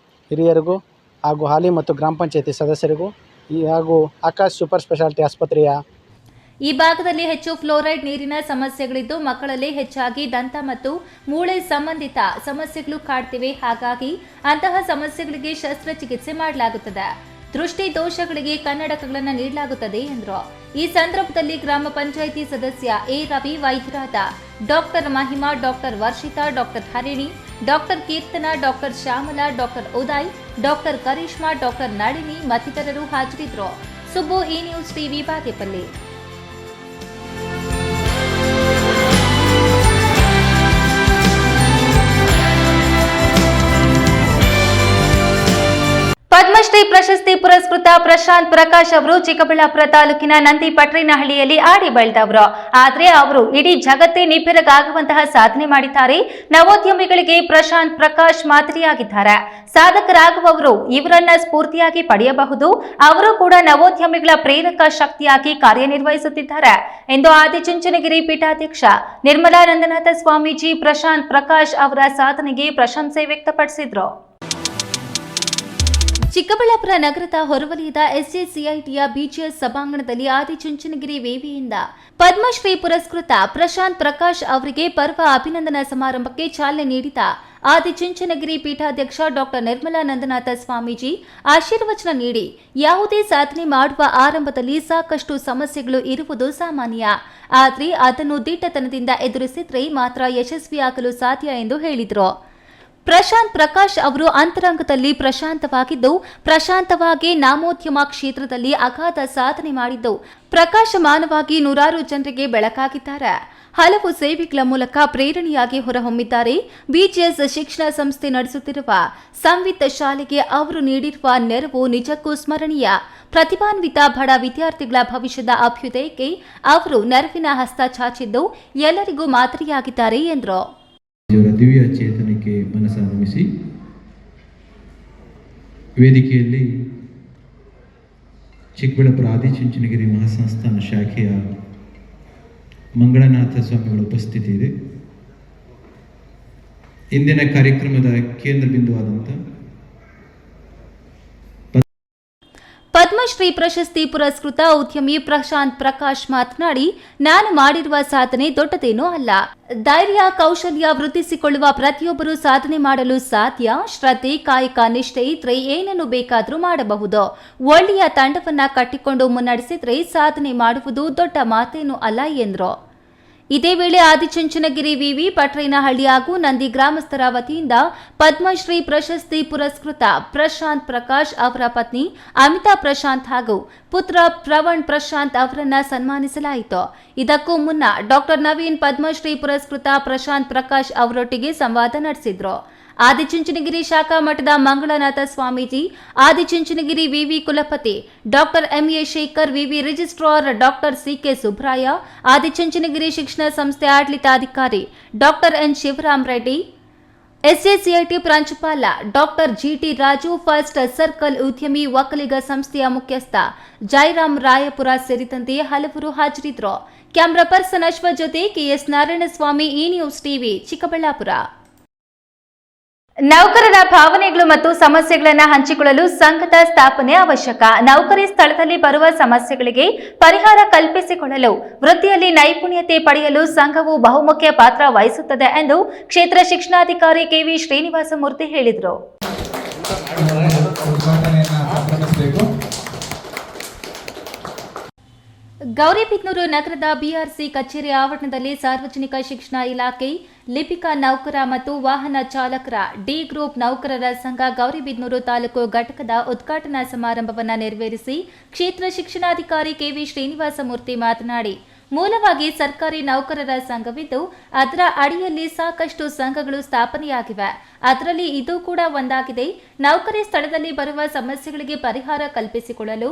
ಹಿರಿಯರಿಗೂ ಹಾಗೂ ಹಾಲಿ ಮತ್ತು ಗ್ರಾಮ ಪಂಚಾಯತಿ ಸದಸ್ಯರಿಗೂ ಹಾಗೂ ಆಕಾಶ್ ಸೂಪರ್ ಸ್ಪೆಷಾಲಿಟಿ ಆಸ್ಪತ್ರೆಯ ಈ ಭಾಗದಲ್ಲಿ ಹೆಚ್ಚು ಫ್ಲೋರೈಡ್ ನೀರಿನ ಸಮಸ್ಯೆಗಳಿದ್ದು ಮಕ್ಕಳಲ್ಲಿ ಹೆಚ್ಚಾಗಿ ದಂತ ಮತ್ತು ಮೂಳೆ ಸಂಬಂಧಿತ ಸಮಸ್ಯೆಗಳು ಕಾಡ್ತಿವೆ. ಹಾಗಾಗಿ ಅಂತಹ ಸಮಸ್ಯೆಗಳಿಗೆ ಶಸ್ತ್ರಚಿಕಿತ್ಸೆ ಮಾಡಲಾಗುತ್ತದೆ. ದೃಷ್ಟಿ ದೋಷಗಳಿಗೆ ಕನ್ನಡಕಗಳನ್ನು ನೀಡಲಾಗುತ್ತದೆ ಎಂದರು. ಈ ಸಂದರ್ಭದಲ್ಲಿ ಗ್ರಾಮ ಪಂಚಾಯಿತಿ ಸದಸ್ಯ ಎ ರವಿ, ವೈದ್ಯರಾದ doctor Mahima, doctor Varshita, doctor Harini, doctor Keerthana, doctor Shyamala, doctor Uday, doctor Karishma, doctor Nalini ಮತ್ತಿತರರು ಹಾಜರಿದ್ದರು. Subbu, E news TV, Bagepalli. Padmashri Padmashri ಪ್ರಶಸ್ತಿ ಪುರಸ್ಕೃತ ಪ್ರಶಾಂತ್ ಪ್ರಕಾಶ್ ಅವರು ಚಿಕ್ಕಬಳ್ಳಾಪುರ ತಾಲೂಕಿನ ನಂದಿ ಪಟ್ರಿನಹಳ್ಳಿಯಲ್ಲಿ ಆಡಿ ಬೆಳೆದವರು. ಆದ್ರೆ ಅವರು ಇಡೀ ಜಗತ್ತೇ ನಿಬ್ಬೆರಗಾಗುವಂತಹ ಸಾಧನೆ ಮಾಡಿದ್ದಾರೆ. ನವೋದ್ಯಮಿಗಳಿಗೆ ಪ್ರಶಾಂತ್ ಪ್ರಕಾಶ್ ಮಾದರಿಯಾಗಿದ್ದಾರೆ. ಸಾಧಕರಾಗುವವರು ಇವರನ್ನ ಸ್ಫೂರ್ತಿಯಾಗಿ ಪಡೆಯಬಹುದು. ಅವರು ಕೂಡ ನವೋದ್ಯಮಿಗಳ ಪ್ರೇರಕ ಶಕ್ತಿಯಾಗಿ ಕಾರ್ಯನಿರ್ವಹಿಸುತ್ತಿದ್ದಾರೆ ಎಂದು ಆದಿಚುಂಚನಗಿರಿ ಪೀಠಾಧ್ಯಕ್ಷ ನಿರ್ಮಲಾನಂದನಾಥ ಸ್ವಾಮೀಜಿ ಪ್ರಶಾಂತ್ ಪ್ರಕಾಶ್ ಅವರ ಸಾಧನೆಗೆ ಪ್ರಶಂಸೆ ವ್ಯಕ್ತಪಡಿಸಿದರು. ಚಿಕ್ಕಬಳ್ಳಾಪುರ ನಗರದ ಹೊರವಲಯದ ಎಸ್ಜೆಸಿಐಟಿಯ ಬಿಜಿಎಸ್ ಸಭಾಂಗಣದಲ್ಲಿ ಆದಿಚುಂಚನಗಿರಿ ವಿವಿಯಿಂದ ಪದ್ಮಶ್ರೀ ಪುರಸ್ಕೃತ ಪ್ರಶಾಂತ್ ಪ್ರಕಾಶ್ ಅವರಿಗೆ ಪರ್ವ ಅಭಿನಂದನಾ ಸಮಾರಂಭಕ್ಕೆ ಚಾಲನೆ ನೀಡಿದ ಆದಿಚುಂಚನಗಿರಿ ಪೀಠಾಧ್ಯಕ್ಷ ಡಾಕ್ಟರ್ ನಿರ್ಮಲಾನಂದನಾಥ ಸ್ವಾಮೀಜಿ ಆಶೀರ್ವಚನ ನೀಡಿ, ಯಾವುದೇ ಸಾಧನೆ ಮಾಡುವ ಆರಂಭದಲ್ಲಿ ಸಾಕಷ್ಟು ಸಮಸ್ಯೆಗಳು ಇರುವುದು ಸಾಮಾನ್ಯ. ಆದರೆ ಅದನ್ನು ದಿಟ್ಟತನದಿಂದ ಎದುರಿಸಿದ್ರೆ ಮಾತ್ರ ಯಶಸ್ವಿಯಾಗಲು ಸಾಧ್ಯ ಎಂದು ಹೇಳಿದರು. ಪ್ರಶಾಂತ್ ಪ್ರಕಾಶ್ ಅವರು ಅಂತರಂಗದಲ್ಲಿ ಪ್ರಶಾಂತವಾಗಿದ್ದು, ಪ್ರಶಾಂತವಾಗಿ ನಾಮೋದ್ಯಮ ಕ್ಷೇತ್ರದಲ್ಲಿ ಅಗಾಧ ಸಾಧನೆ ಮಾಡಿದ್ದು, ಪ್ರಕಾಶಮಾನವಾಗಿ ನೂರಾರು ಜನರಿಗೆ ಬೆಳಕಾಗಿದ್ದಾರೆ. ಹಲವು ಸೇವೆಗಳ ಮೂಲಕ ಪ್ರೇರಣೆಯಾಗಿ ಹೊರಹೊಮ್ಮಿದ್ದಾರೆ. ಬಿಜಿಎಸ್ ಶಿಕ್ಷಣ ಸಂಸ್ಥೆ ನಡೆಸುತ್ತಿರುವ ಸಂವಿತ್ ಶಾಲೆಗೆ ಅವರು ನೀಡಿರುವ ನೆರವು ನಿಜಕ್ಕೂ ಸ್ಮರಣೀಯ. ಪ್ರತಿಭಾನ್ವಿತ ಬಡ ವಿದ್ಯಾರ್ಥಿಗಳ ಭವಿಷ್ಯದ ಅಭ್ಯುದಯಕ್ಕೆ ಅವರು ನೆರವಿನ ಹಸ್ತ ಚಾಚಿದ್ದು ಎಲ್ಲರಿಗೂ ಮಾದರಿಯಾಗಿದ್ದಾರೆ ಎಂದರು. ದಿವ್ಯ ಚೇತನಕ್ಕೆ ಮನಸ್ಸನ್ನಮಿಸಿ ವೇದಿಕೆಯಲ್ಲಿ ಚಿಕ್ಕಬಳ್ಳಾಪುರ ಆದಿಚುಂಚನಗಿರಿ ಮಹಾಸಂಸ್ಥಾನ ಶಾಖೆಯ ಮಂಗಳನಾಥ ಸ್ವಾಮಿಗಳ ಉಪಸ್ಥಿತಿ ಇದೆ. ಇಂದಿನ ಕಾರ್ಯಕ್ರಮದ ಕೇಂದ್ರ ಬಿಂದುವಾದಂಥ ಪದ್ಮಶ್ರೀ ಪ್ರಶಸ್ತಿ ಪುರಸ್ಕೃತ ಉದ್ಯಮಿ ಪ್ರಶಾಂತ್ ಪ್ರಕಾಶ್ ಮಾತನಾಡಿ, ನಾನು ಮಾಡಿರುವ ಸಾಧನೆ ದೊಡ್ಡದೇನೂ ಅಲ್ಲ. ಧೈರ್ಯ, ಕೌಶಲ್ಯ ವೃದ್ಧಿಸಿಕೊಳ್ಳುವ ಪ್ರತಿಯೊಬ್ಬರೂ ಸಾಧನೆ ಮಾಡಲು ಸಾಧ್ಯ. ಶ್ರದ್ಧೆ, ಕಾಯಕ, ನಿಷ್ಠೆ ಇದ್ರೆ ಏನನ್ನು ಬೇಕಾದರೂ ಮಾಡಬಹುದು. ಒಳ್ಳೆಯ ತಂಡವನ್ನ ಕಟ್ಟಿಕೊಂಡು ಮುನ್ನಡೆಸಿದ್ರೆ ಸಾಧನೆ ಮಾಡುವುದು ದೊಡ್ಡ ಮಾತೇನೂ ಅಲ್ಲ ಎಂದರು. ಇದೇ ವೇಳೆ ಆದಿಚುಂಚನಗಿರಿ ವಿವಿ ಪಟ್ರೇನಹಳ್ಳಿ ಹಾಗೂ ನಂದಿ ಗ್ರಾಮಸ್ಥರ ವತಿಯಿಂದ ಪದ್ಮಶ್ರೀ ಪ್ರಶಸ್ತಿ ಪುರಸ್ಕೃತ ಪ್ರಶಾಂತ್ ಪ್ರಕಾಶ್ ಅವರ ಪತ್ನಿ ಅಮಿತಾ ಪ್ರಶಾಂತ್ ಹಾಗೂ ಪುತ್ರ ಪ್ರವಣ್ ಪ್ರಶಾಂತ್ ಅವರನ್ನ ಸನ್ಮಾನಿಸಲಾಯಿತು. ಇದಕ್ಕೂ ಮುನ್ನ ಡಾಕ್ಟರ್ ನವೀನ್ ಪದ್ಮಶ್ರೀ ಪುರಸ್ಕೃತ ಪ್ರಶಾಂತ್ ಪ್ರಕಾಶ್ ಅವರೊಟ್ಟಿಗೆ ಸಂವಾದ ನಡೆಸಿದ್ರು. ಆದಿಚುಂಚನಗಿರಿ ಶಾಖಾ ಮಠದ ಮಂಗಳನಾಥ ಸ್ವಾಮೀಜಿ, ಆದಿಚುಂಚನಗಿರಿ ವಿವಿ ಕುಲಪತಿ ಡಾಕ್ಟರ್ ಎಂಎ ಶೇಖರ್, ವಿವಿ registrar doctor C K Subraya, Adichunchanagiri ಶಿಕ್ಷಣ ಸಂಸ್ಥೆ ಆಡಳಿತಾಧಿಕಾರಿ doctor N Shivaram Reddy, SJCIT ಪ್ರಾಂಶುಪಾಲ ಡಾಕ್ಟರ್ ಜಿಟಿ ರಾಜು, ಫಸ್ಟ್ ಸರ್ಕಲ್ ಉದ್ಯಮಿ ಒಕ್ಕಲಿಗ ಸಂಸ್ಥೆಯ ಮುಖ್ಯಸ್ಥ ಜೈರಾಮ್ ರಾಯಪುರ ಸೇರಿದಂತೆ ಹಲವರು ಹಾಜರಿದ್ದರು. ಕ್ಯಾಮರಾ ಪರ್ಸನ್ ಅಶ್ವಥ್ ಜೊತೆ KS Narayanaswamy, E news TV, Chikkaballapur. ನೌಕರರ ಭಾವನೆಗಳು ಮತ್ತು ಸಮಸ್ಯೆಗಳನ್ನು ಹಂಚಿಕೊಳ್ಳಲು ಸಂಘದ ಸ್ಥಾಪನೆ ಅವಶ್ಯಕ. ನೌಕರಿ ಸ್ಥಳದಲ್ಲಿ ಬರುವ ಸಮಸ್ಯೆಗಳಿಗೆ ಪರಿಹಾರ ಕಲ್ಪಿಸಿಕೊಳ್ಳಲು, ವೃತ್ತಿಯಲ್ಲಿ ನೈಪುಣ್ಯತೆ ಪಡೆಯಲು ಸಂಘವು ಬಹುಮುಖ್ಯ ಪಾತ್ರ ವಹಿಸುತ್ತದೆ ಎಂದು ಕ್ಷೇತ್ರ ಶಿಕ್ಷಣಾಧಿಕಾರಿ ಕೆವಿ ಶ್ರೀನಿವಾಸಮೂರ್ತಿ ಹೇಳಿದರು. ಗೌರಿಬಿದನೂರು ನಗರದ ಬಿಆರ್ಸಿ ಕಚೇರಿ ಆವರಣದಲ್ಲಿ ಸಾರ್ವಜನಿಕ ಶಿಕ್ಷಣ ಇಲಾಖೆ, ಲಿಪಿಕಾ ನೌಕರ ಮತ್ತು ವಾಹನ ಚಾಲಕರ ಡಿ ಗ್ರೂಪ್ ನೌಕರರ ಸಂಘ ಗೌರಿಬಿದನೂರು ತಾಲೂಕು ಘಟಕದ ಉದ್ಘಾಟನಾ ಸಮಾರಂಭವನ್ನು ನೆರವೇರಿಸಿ ಕ್ಷೇತ್ರ ಶಿಕ್ಷಣಾಧಿಕಾರಿ ಕೆವಿ ಶ್ರೀನಿವಾಸಮೂರ್ತಿ ಮಾತನಾಡಿ, ಮೂಲವಾಗಿ ಸರ್ಕಾರಿ ನೌಕರರ ಸಂಘವಿದ್ದು ಅದರ ಅಡಿಯಲ್ಲಿ ಸಾಕಷ್ಟು ಸಂಘಗಳು ಸ್ಥಾಪನೆಯಾಗಿವೆ. ಅದರಲ್ಲಿ ಇದು ಕೂಡ ಒಂದಾಗಿದೆ. ನೌಕರಿ ಸ್ಥಳದಲ್ಲಿ ಬರುವ ಸಮಸ್ಯೆಗಳಿಗೆ ಪರಿಹಾರ ಕಲ್ಪಿಸಿಕೊಳ್ಳಲು,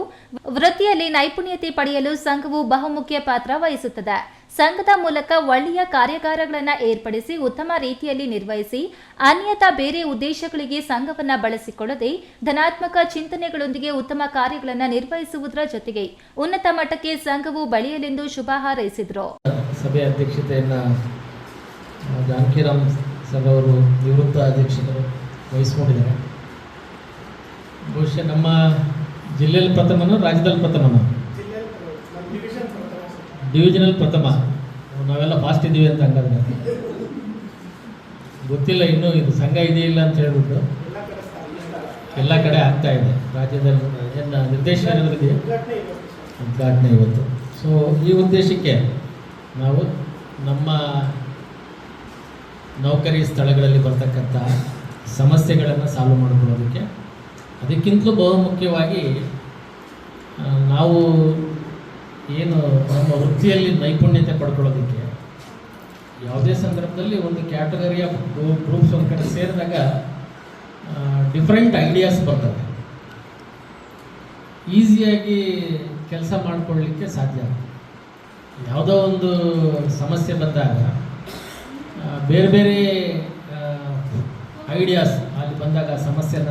ವೃತ್ತಿಯಲ್ಲಿ ನೈಪುಣ್ಯತೆ ಪಡೆಯಲು ಸಂಘವು ಬಹುಮುಖ್ಯ ಪಾತ್ರ ವಹಿಸುತ್ತದೆ. ಸಂಘದ ಮೂಲಕ ಒಳ್ಳೆಯ ಕಾರ್ಯಾಗಾರಗಳನ್ನು ಏರ್ಪಡಿಸಿ ಉತ್ತಮ ರೀತಿಯಲ್ಲಿ ನಿರ್ವಹಿಸಿ, ಅನ್ಯಥಾ ಬೇರೆ ಉದ್ದೇಶಗಳಿಗೆ ಸಂಘವನ್ನು ಬಳಸಿಕೊಳ್ಳದೆ ಧನಾತ್ಮಕ ಚಿಂತನೆಗಳೊಂದಿಗೆ ಉತ್ತಮ ಕಾರ್ಯಗಳನ್ನು ನಿರ್ವಹಿಸುವುದರ ಜೊತೆಗೆ ಉನ್ನತ ಮಟ್ಟಕ್ಕೆ ಸಂಘವು ಬೆಳೆಯಲೆಂದು ಶುಭ ಹಾರೈಸಿದರು. ಸಭೆಯ ಅಧ್ಯಕ್ಷತೆಯನ್ನು ಜಾನಕಿರಾಮ್ ಸರ್ ಅವರು ನಿವೃತ್ತ ಅಧ್ಯಕ್ಷರು ವಹಿಸಿಕೊಂಡಿದ್ದಾರೆ. ಬಹುಶಃ ನಮ್ಮ ಜಿಲ್ಲೆಯಲ್ಲಿ ಪ್ರಥಮನೋ ರಾಜ್ಯದಲ್ಲಿ ಪ್ರಥಮನೋ? ಡಿವಿಷನಲ್ ಪ್ರಥಮ. ನಾವೆಲ್ಲ ಫಾಸ್ಟ್ ಇದ್ದೀವಿ ಅಂತ ಹಂಗಾದ್ರೆ ಗೊತ್ತಿಲ್ಲ. ಇನ್ನೂ ಇದು ಸಂಘ ಇದೆಯಿಲ್ಲ ಅಂತ ಹೇಳ್ಬಿಟ್ಟು ಎಲ್ಲ ಕಡೆ ಆಗ್ತಾ ಇದೆ. ರಾಜ್ಯದಲ್ಲಿ ಏನು ನಿರ್ದೇಶನದಲ್ಲಿ ಉದ್ಘಾಟನೆ ಇವತ್ತು. ಸೊ ಈ ಉದ್ದೇಶಕ್ಕೆ ನಾವು ನಮ್ಮ ನೌಕರಿ ಸ್ಥಳಗಳಲ್ಲಿ ಬರ್ತಕ್ಕಂಥ ಸಮಸ್ಯೆಗಳನ್ನು ಸಾಲ್ವ್ ಮಾಡಿಕೊಳ್ಳೋದಕ್ಕೆ, ಅದಕ್ಕಿಂತಲೂ ಬಹುಮುಖ್ಯವಾಗಿ ನಾವು ಏನು ನಮ್ಮ ವೃತ್ತಿಯಲ್ಲಿ ನೈಪುಣ್ಯತೆ ಪಡ್ಕೊಳ್ಳೋದಕ್ಕೆ ಯಾವುದೇ ಸಂದರ್ಭದಲ್ಲಿ ಒಂದು ಕ್ಯಾಟಗರಿಯ ಗ್ರೂಪ್ಸ್ ಒಂದು ಕಡೆ ಸೇರಿದಾಗ ಡಿಫ್ರೆಂಟ್ ಐಡಿಯಾಸ್ ಬರ್ತವೆ. ಈಸಿಯಾಗಿ ಕೆಲಸ ಮಾಡಿಕೊಳ್ಳಲಿಕ್ಕೆ ಸಾಧ್ಯ ಆಗ್ತದೆ. ಯಾವುದೋ ಒಂದು ಸಮಸ್ಯೆ ಬಂದಾಗ ಬೇರೆ ಬೇರೆ ಐಡಿಯಾಸ್ ಅಲ್ಲಿ ಬಂದಾಗ ಸಮಸ್ಯೆನ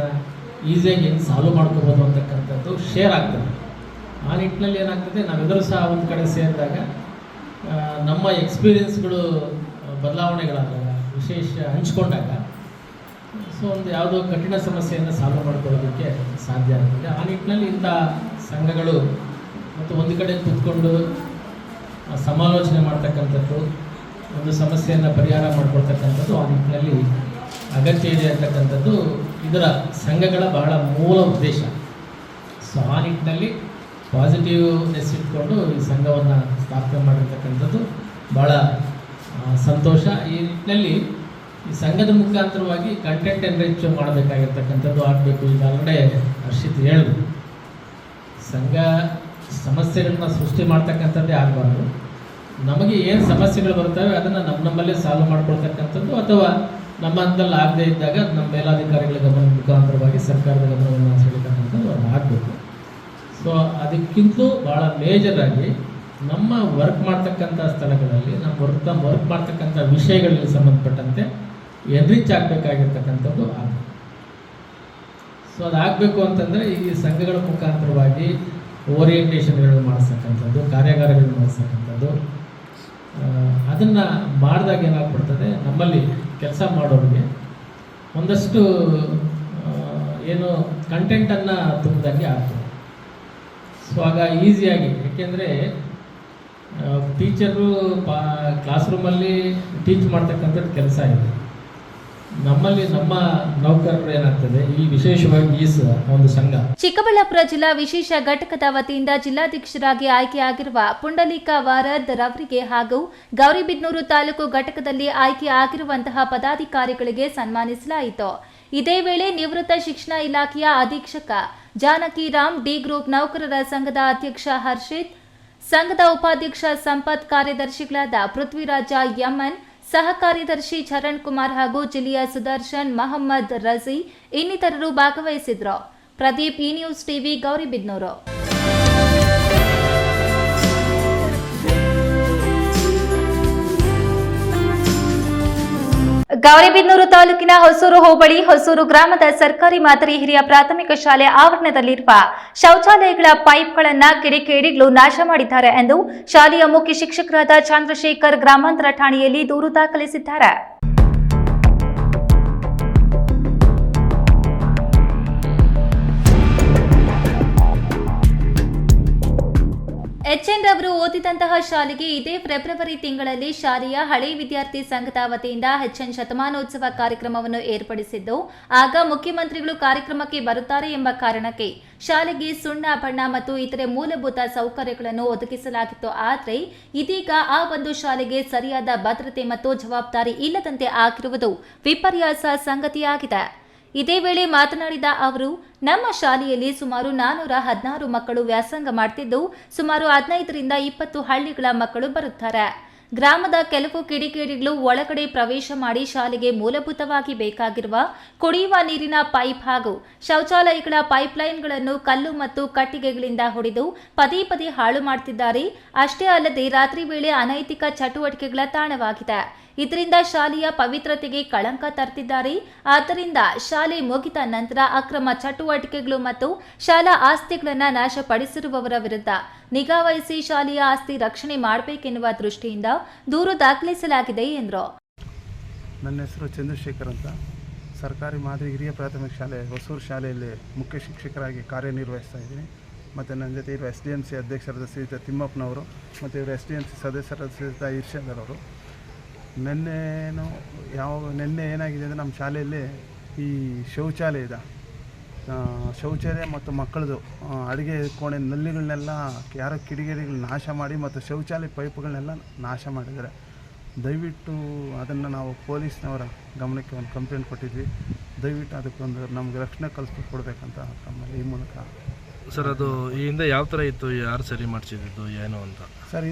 ಈಸಿಯಾಗಿ ಹೆಂಗೆ ಸಾಲ್ವ್ ಮಾಡ್ಕೋಬೋದು ಅಂತಕ್ಕಂಥದ್ದು ಶೇರ್ ಆಗ್ತದೆ. ಆ ನಿಟ್ಟಿನಲ್ಲಿ ಏನಾಗ್ತದೆ, ನಾವೆಲ್ಲರೂ ಸಹ ಒಂದು ಕಡೆ ಸೇರಿದಾಗ ನಮ್ಮ ಎಕ್ಸ್ಪೀರಿಯನ್ಸ್ಗಳು ಬದಲಾವಣೆಗಳಾದಾಗ, ವಿಶೇಷ ಹಂಚ್ಕೊಂಡಾಗ ಸೊ ಒಂದು ಯಾವುದೋ ಕಠಿಣ ಸಮಸ್ಯೆಯನ್ನು ಸಾಲ್ವ್ ಮಾಡ್ಕೊಳ್ಳೋದಕ್ಕೆ ಸಾಧ್ಯ ಆಗ್ತದೆ. ಆ ನಿಟ್ಟಿನಲ್ಲಿ ಇಂಥ ಸಂಘಗಳು ಮತ್ತು ಒಂದು ಕಡೆ ಕೂತ್ಕೊಂಡು ಸಮಾಲೋಚನೆ ಮಾಡ್ತಕ್ಕಂಥದ್ದು, ಒಂದು ಸಮಸ್ಯೆಯನ್ನು ಪರಿಹಾರ ಮಾಡ್ಕೊಳ್ತಕ್ಕಂಥದ್ದು ಆ ನಿಟ್ಟಿನಲ್ಲಿ ಅಗತ್ಯ ಇದೆ ಅಂತಕ್ಕಂಥದ್ದು ಇದರ ಸಂಘಗಳ ಬಹಳ ಮೂಲ ಉದ್ದೇಶ. ಸೊ ಆ ನಿಟ್ಟಿನಲ್ಲಿ ಪಾಸಿಟಿವ್ನೆಸ್ ಇಟ್ಕೊಂಡು ಈ ಸಂಘವನ್ನು ಸ್ಥಾಪನೆ ಮಾಡಿರ್ತಕ್ಕಂಥದ್ದು ಭಾಳ ಸಂತೋಷ. ಈ ನಿಟ್ಟಿನಲ್ಲಿ ಈ ಸಂಘದ ಮುಖಾಂತರವಾಗಿ ಕಂಟೆಂಟ್ ಎನ್ರಿಚ್ ಮಾಡಬೇಕಾಗಿರ್ತಕ್ಕಂಥದ್ದು ಆಗಬೇಕು. ಈಗ ಆಲ್ರೆಡಿ ಹರ್ಷಿತ್ ಹೇಳಿದ್ರು, ಸಂಘ ಸಮಸ್ಯೆಗಳನ್ನ ಸೃಷ್ಟಿ ಮಾಡ್ತಕ್ಕಂಥದ್ದೇ ಆಗಬಾರ್ದು. ನಮಗೆ ಏನು ಸಮಸ್ಯೆಗಳು ಬರ್ತವೆ ಅದನ್ನು ನಮ್ಮಲ್ಲೇ ಸಾಲ್ವ್ ಮಾಡ್ಕೊಳ್ತಕ್ಕಂಥದ್ದು, ಅಥವಾ ನಮ್ಮ ಹಂತದಲ್ಲಿ ಆಗದೇ ಇದ್ದಾಗ ನಮ್ಮ ಮೇಲಾಧಿಕಾರಿಗಳ ಗಮನ ಮುಖಾಂತರವಾಗಿ ಸರ್ಕಾರದ ಗಮನವನ್ನು ಸೆಳೀತಕ್ಕಂಥದ್ದು ಅದು ಆಗಬೇಕು. ಸೊ ಅದಕ್ಕಿಂತಲೂ ಭಾಳ ಮೇಜರಾಗಿ ನಮ್ಮ ವರ್ಕ್ ಮಾಡ್ತಕ್ಕಂಥ ಸ್ಥಳಗಳಲ್ಲಿ ನಮ್ಮ ವರ್ಕ್ ಮಾಡ್ತಕ್ಕಂಥ ವಿಷಯಗಳಿಗೆ ಸಂಬಂಧಪಟ್ಟಂತೆ ಎನ್ರಿಚ್ ಆಗಬೇಕಾಗಿರ್ತಕ್ಕಂಥದ್ದು ಆಗಬೇಕು. ಸೊ ಅದಾಗಬೇಕು ಅಂತಂದರೆ ಈ ಸಂಘಗಳ ಮುಖಾಂತರವಾಗಿ ಓರಿಯೆಂಟೇಷನ್ಗಳನ್ನು ಮಾಡಿಸ್ತಕ್ಕಂಥದ್ದು, ಕಾರ್ಯಾಗಾರಗಳನ್ನು ಮಾಡಿಸ್ತಕ್ಕಂಥದ್ದು, ಅದನ್ನು ಮಾಡಿದಾಗ ಏನಾಗ್ಬಿಡ್ತದೆ, ನಮ್ಮಲ್ಲಿ ಕೆಲಸ ಮಾಡೋರಿಗೆ ಒಂದಷ್ಟು ಏನು ಕಂಟೆಂಟನ್ನು ತುಂಬಿದಂಗೆ ಆಗ್ತದೆ. ಸೊ ಆಗ ಈಸಿಯಾಗಿ, ಏಕೆಂದರೆ ಟೀಚರು ಕ್ಲಾಸ್ ರೂಮಲ್ಲಿ ಟೀಚ್ ಮಾಡ್ತಕ್ಕಂಥದ್ದು ಕೆಲಸ ಇದೆ. ನಮ್ಮಲ್ಲಿ ನಮ್ಮ ನೌಕರರು ಏನಾಗ್ತದೆ, ಈ ವಿಶೇಷವಾಗಿ ಈ ಒಂದು ಸಂಘ ಚಿಕ್ಕಬಳ್ಳಾಪುರ ಜಿಲ್ಲಾ ವಿಶೇಷ ಘಟಕದ ವತಿಯಿಂದ ಜಿಲ್ಲಾಧ್ಯಕ್ಷರಾಗಿ ಆಯ್ಕೆಯಾಗಿರುವ ಪುಂಡಲೀಕ ವಾರದ್ ರವರಿಗೆ ಹಾಗೂ ಗೌರಿಬಿದನೂರು ತಾಲೂಕು ಘಟಕದಲ್ಲಿ ಆಯ್ಕೆ ಆಗಿರುವಂತಹ ಪದಾಧಿಕಾರಿಗಳಿಗೆ ಸನ್ಮಾನಿಸಲಾಯಿತು. ಇದೇ ವೇಳೆ ನಿವೃತ್ತ ಶಿಕ್ಷಣ ಇಲಾಖೆಯ ಅಧೀಕ್ಷಕ ಜಾನಕಿರಾಮ್, ಡಿ ಗ್ರೂಪ್ ನೌಕರರ ಸಂಘದ ಅಧ್ಯಕ್ಷ ಹರ್ಷಿತ್, ಸಂಘದ ಉಪಾಧ್ಯಕ್ಷ ಸಂಪತ್, ಕಾರ್ಯದರ್ಶಿಗಳಾದ ಪೃಥ್ವಿರಾಜ ಎಂಎನ್, ಸಹ ಕಾರ್ಯದರ್ಶಿ ಚರಣ್ ಕುಮಾರ್ ಹಾಗೂ ಜಿಲ್ಲೆಯ ಸುದರ್ಶನ್, ಮಹಮ್ಮದ್ ರಜಿ ಇನ್ನಿತರರು ಭಾಗವಹಿಸಿದ್ರು. Pradeep, E news TV, Gauribidanur. Gauribidanur ತಾಲೂಕಿನ ಹೊಸೂರು ಹೋಬಳಿ ಹೊಸೂರು ಗ್ರಾಮದ ಸರ್ಕಾರಿ ಮಾದರಿ ಹಿರಿಯ ಪ್ರಾಥಮಿಕ ಶಾಲೆ ಆವರಣದಲ್ಲಿರುವ ಶೌಚಾಲಯಗಳ ಪೈಪ್ಗಳನ್ನು ಕಿಡಿಗೇಡಿಗಳು ನಾಶ ಮಾಡಿದ್ದಾರೆ ಎಂದು ಶಾಲೆಯ ಮುಖ್ಯ ಶಿಕ್ಷಕರಾದ ಚಂದ್ರಶೇಖರ್ ಗ್ರಾಮಾಂತರ ಠಾಣೆಯಲ್ಲಿ ದೂರು ದಾಖಲಿಸಿದ್ದಾರೆ. ಎಚ್ಎನ್ ರವರು ಓದಿದಂತಹ ಶಾಲೆಗೆ ಇದೇ ಫೆಬ್ರವರಿ ತಿಂಗಳಲ್ಲಿ ಶಾಲೆಯ ಹಳೆ ವಿದ್ಯಾರ್ಥಿ ಸಂಘದ ವತಿಯಿಂದ ಎಚ್ಎನ್ ಶತಮಾನೋತ್ಸವ ಕಾರ್ಯಕ್ರಮವನ್ನು ಏರ್ಪಡಿಸಿದ್ದು, ಆಗ ಮುಖ್ಯಮಂತ್ರಿಗಳು ಕಾರ್ಯಕ್ರಮಕ್ಕೆ ಬರುತ್ತಾರೆ ಎಂಬ ಕಾರಣಕ್ಕೆ ಶಾಲೆಗೆ ಸುಣ್ಣ ಬಣ್ಣ ಮತ್ತು ಇತರೆ ಮೂಲಭೂತ ಸೌಕರ್ಯಗಳನ್ನು ಒದಗಿಸಲಾಗಿತ್ತು. ಆದರೆ ಇದೀಗ ಆ ಒಂದು ಶಾಲೆಗೆ ಸರಿಯಾದ ಭದ್ರತೆ ಮತ್ತು ಜವಾಬ್ದಾರಿ ಇಲ್ಲದಂತೆ ಆಗಿರುವುದು ವಿಪರ್ಯಾಸ ಸಂಗತಿಯಾಗಿದೆ. ಇದೇ ವೇಳೆ ಮಾತನಾಡಿದ ಅವರು, ನಮ್ಮ ಶಾಲೆಯಲ್ಲಿ ಸುಮಾರು 416 ಮಕ್ಕಳು ವ್ಯಾಸಂಗ ಮಾಡುತ್ತಿದ್ದು, ಸುಮಾರು 15ರಿಂದ 20 ಹಳ್ಳಿಗಳ ಮಕ್ಕಳು ಬರುತ್ತಾರೆ. ಗ್ರಾಮದ ಕೆಲವು ಕಿಡಿಗೇಡಿಗಳು ಒಳಗಡೆ ಪ್ರವೇಶ ಮಾಡಿ ಶಾಲೆಗೆ ಮೂಲಭೂತವಾಗಿ ಬೇಕಾಗಿರುವ ಕುಡಿಯುವ ನೀರಿನ ಪೈಪ್ ಹಾಗೂ ಶೌಚಾಲಯಗಳ ಪೈಪ್ಲೈನ್ಗಳನ್ನು ಕಲ್ಲು ಮತ್ತು ಕಟ್ಟಿಗೆಗಳಿಂದ ಹೊಡೆದು ಪದೇ ಪದೇ ಹಾಳು ಮಾಡುತ್ತಿದ್ದಾರೆ. ಅಷ್ಟೇ ಅಲ್ಲದೆ ರಾತ್ರಿ ವೇಳೆ ಅನೈತಿಕ ಚಟುವಟಿಕೆಗಳ ತಾಣವಾಗಿದೆ. ಇದರಿಂದ ಶಾಲೆಯ ಪವಿತ್ರತೆಗೆ ಕಳಂಕ ತರುತ್ತಿದ್ದಾರೆ. ಆದ್ದರಿಂದ ಶಾಲೆ ಮುಗಿದ ನಂತರ ಅಕ್ರಮ ಚಟುವಟಿಕೆಗಳು ಮತ್ತು ಶಾಲಾ ಆಸ್ತಿಗಳನ್ನು ನಾಶಪಡಿಸಿರುವವರ ವಿರುದ್ಧ ನಿಗಾವಹಿಸಿ ಶಾಲೆಯ ಆಸ್ತಿ ರಕ್ಷಣೆ ಮಾಡಬೇಕೆನ್ನುವ ದೃಷ್ಟಿಯಿಂದ ದೂರು ದಾಖಲಿಸಲಾಗಿದೆ ಎಂದರು. ನನ್ನ ಹೆಸರು ಚಂದ್ರಶೇಖರ್ ಅಂತ, ಸರ್ಕಾರಿ ಮಾದರಿ ಹಿರಿಯ ಪ್ರಾಥಮಿಕ ಶಾಲೆ ಹೊಸೂರು ಶಾಲೆಯಲ್ಲಿ ಮುಖ್ಯ ಶಿಕ್ಷಕರಾಗಿ ಕಾರ್ಯನಿರ್ವಹಿಸ್ತಾ ಇದ್ದೀನಿ. ಮತ್ತು ನನ್ನ ಜೊತೆ ಇರುವ SDMC ಅಧ್ಯಕ್ಷರಾದ ಶ್ರೀಯುತ ತಿಮ್ಮಪ್ಪನವರು ಮತ್ತು ಇವರು SDMC ಸದಸ್ಯರಾದ ಶ್ರೀಯುತ ಈರ್ಷಂದರ್ ಅವರು. ನಿನ್ನೆ ಏನಾಗಿದೆ ಅಂದರೆ ನಮ್ಮ ಶಾಲೆಯಲ್ಲಿ ಈ ಶೌಚಾಲಯ ಮತ್ತು ಮಕ್ಕಳದು ಅಡುಗೆ ಕೋಣೆ ನಲ್ಲಿಗಳನ್ನೆಲ್ಲ ಯಾರೋ ಕಿಡಿಗೇಡಿಗಳು ನಾಶ ಮಾಡಿ ಮತ್ತು ಶೌಚಾಲಯ ಪೈಪ್ಗಳನ್ನೆಲ್ಲ ನಾಶ ಮಾಡಿದ್ದಾರೆ. ದಯವಿಟ್ಟು ಅದನ್ನು ನಾವು ಪೊಲೀಸ್ನವರ ಗಮನಕ್ಕೆ ಒಂದು ಕಂಪ್ಲೇಂಟ್ ಕೊಟ್ಟಿದ್ವಿ. ದಯವಿಟ್ಟು ಅದಕ್ಕೊಂದು ನಮಗೆ ರಕ್ಷಣೆ ಕಲ್ಪಿಸ್ಕೊಡ್ಬೇಕಂತ ತಮ್ಮಲ್ಲಿ ಈ ಮೂಲಕ. ಸರ್, ಅದು ಈ ಹಿಂದೆ ಯಾವ ಥರ ಇತ್ತು, ಯಾರು ಸರಿ ಮಾಡಿಸಿದ್ದು ಏನು ಅಂತ? ಸರ್,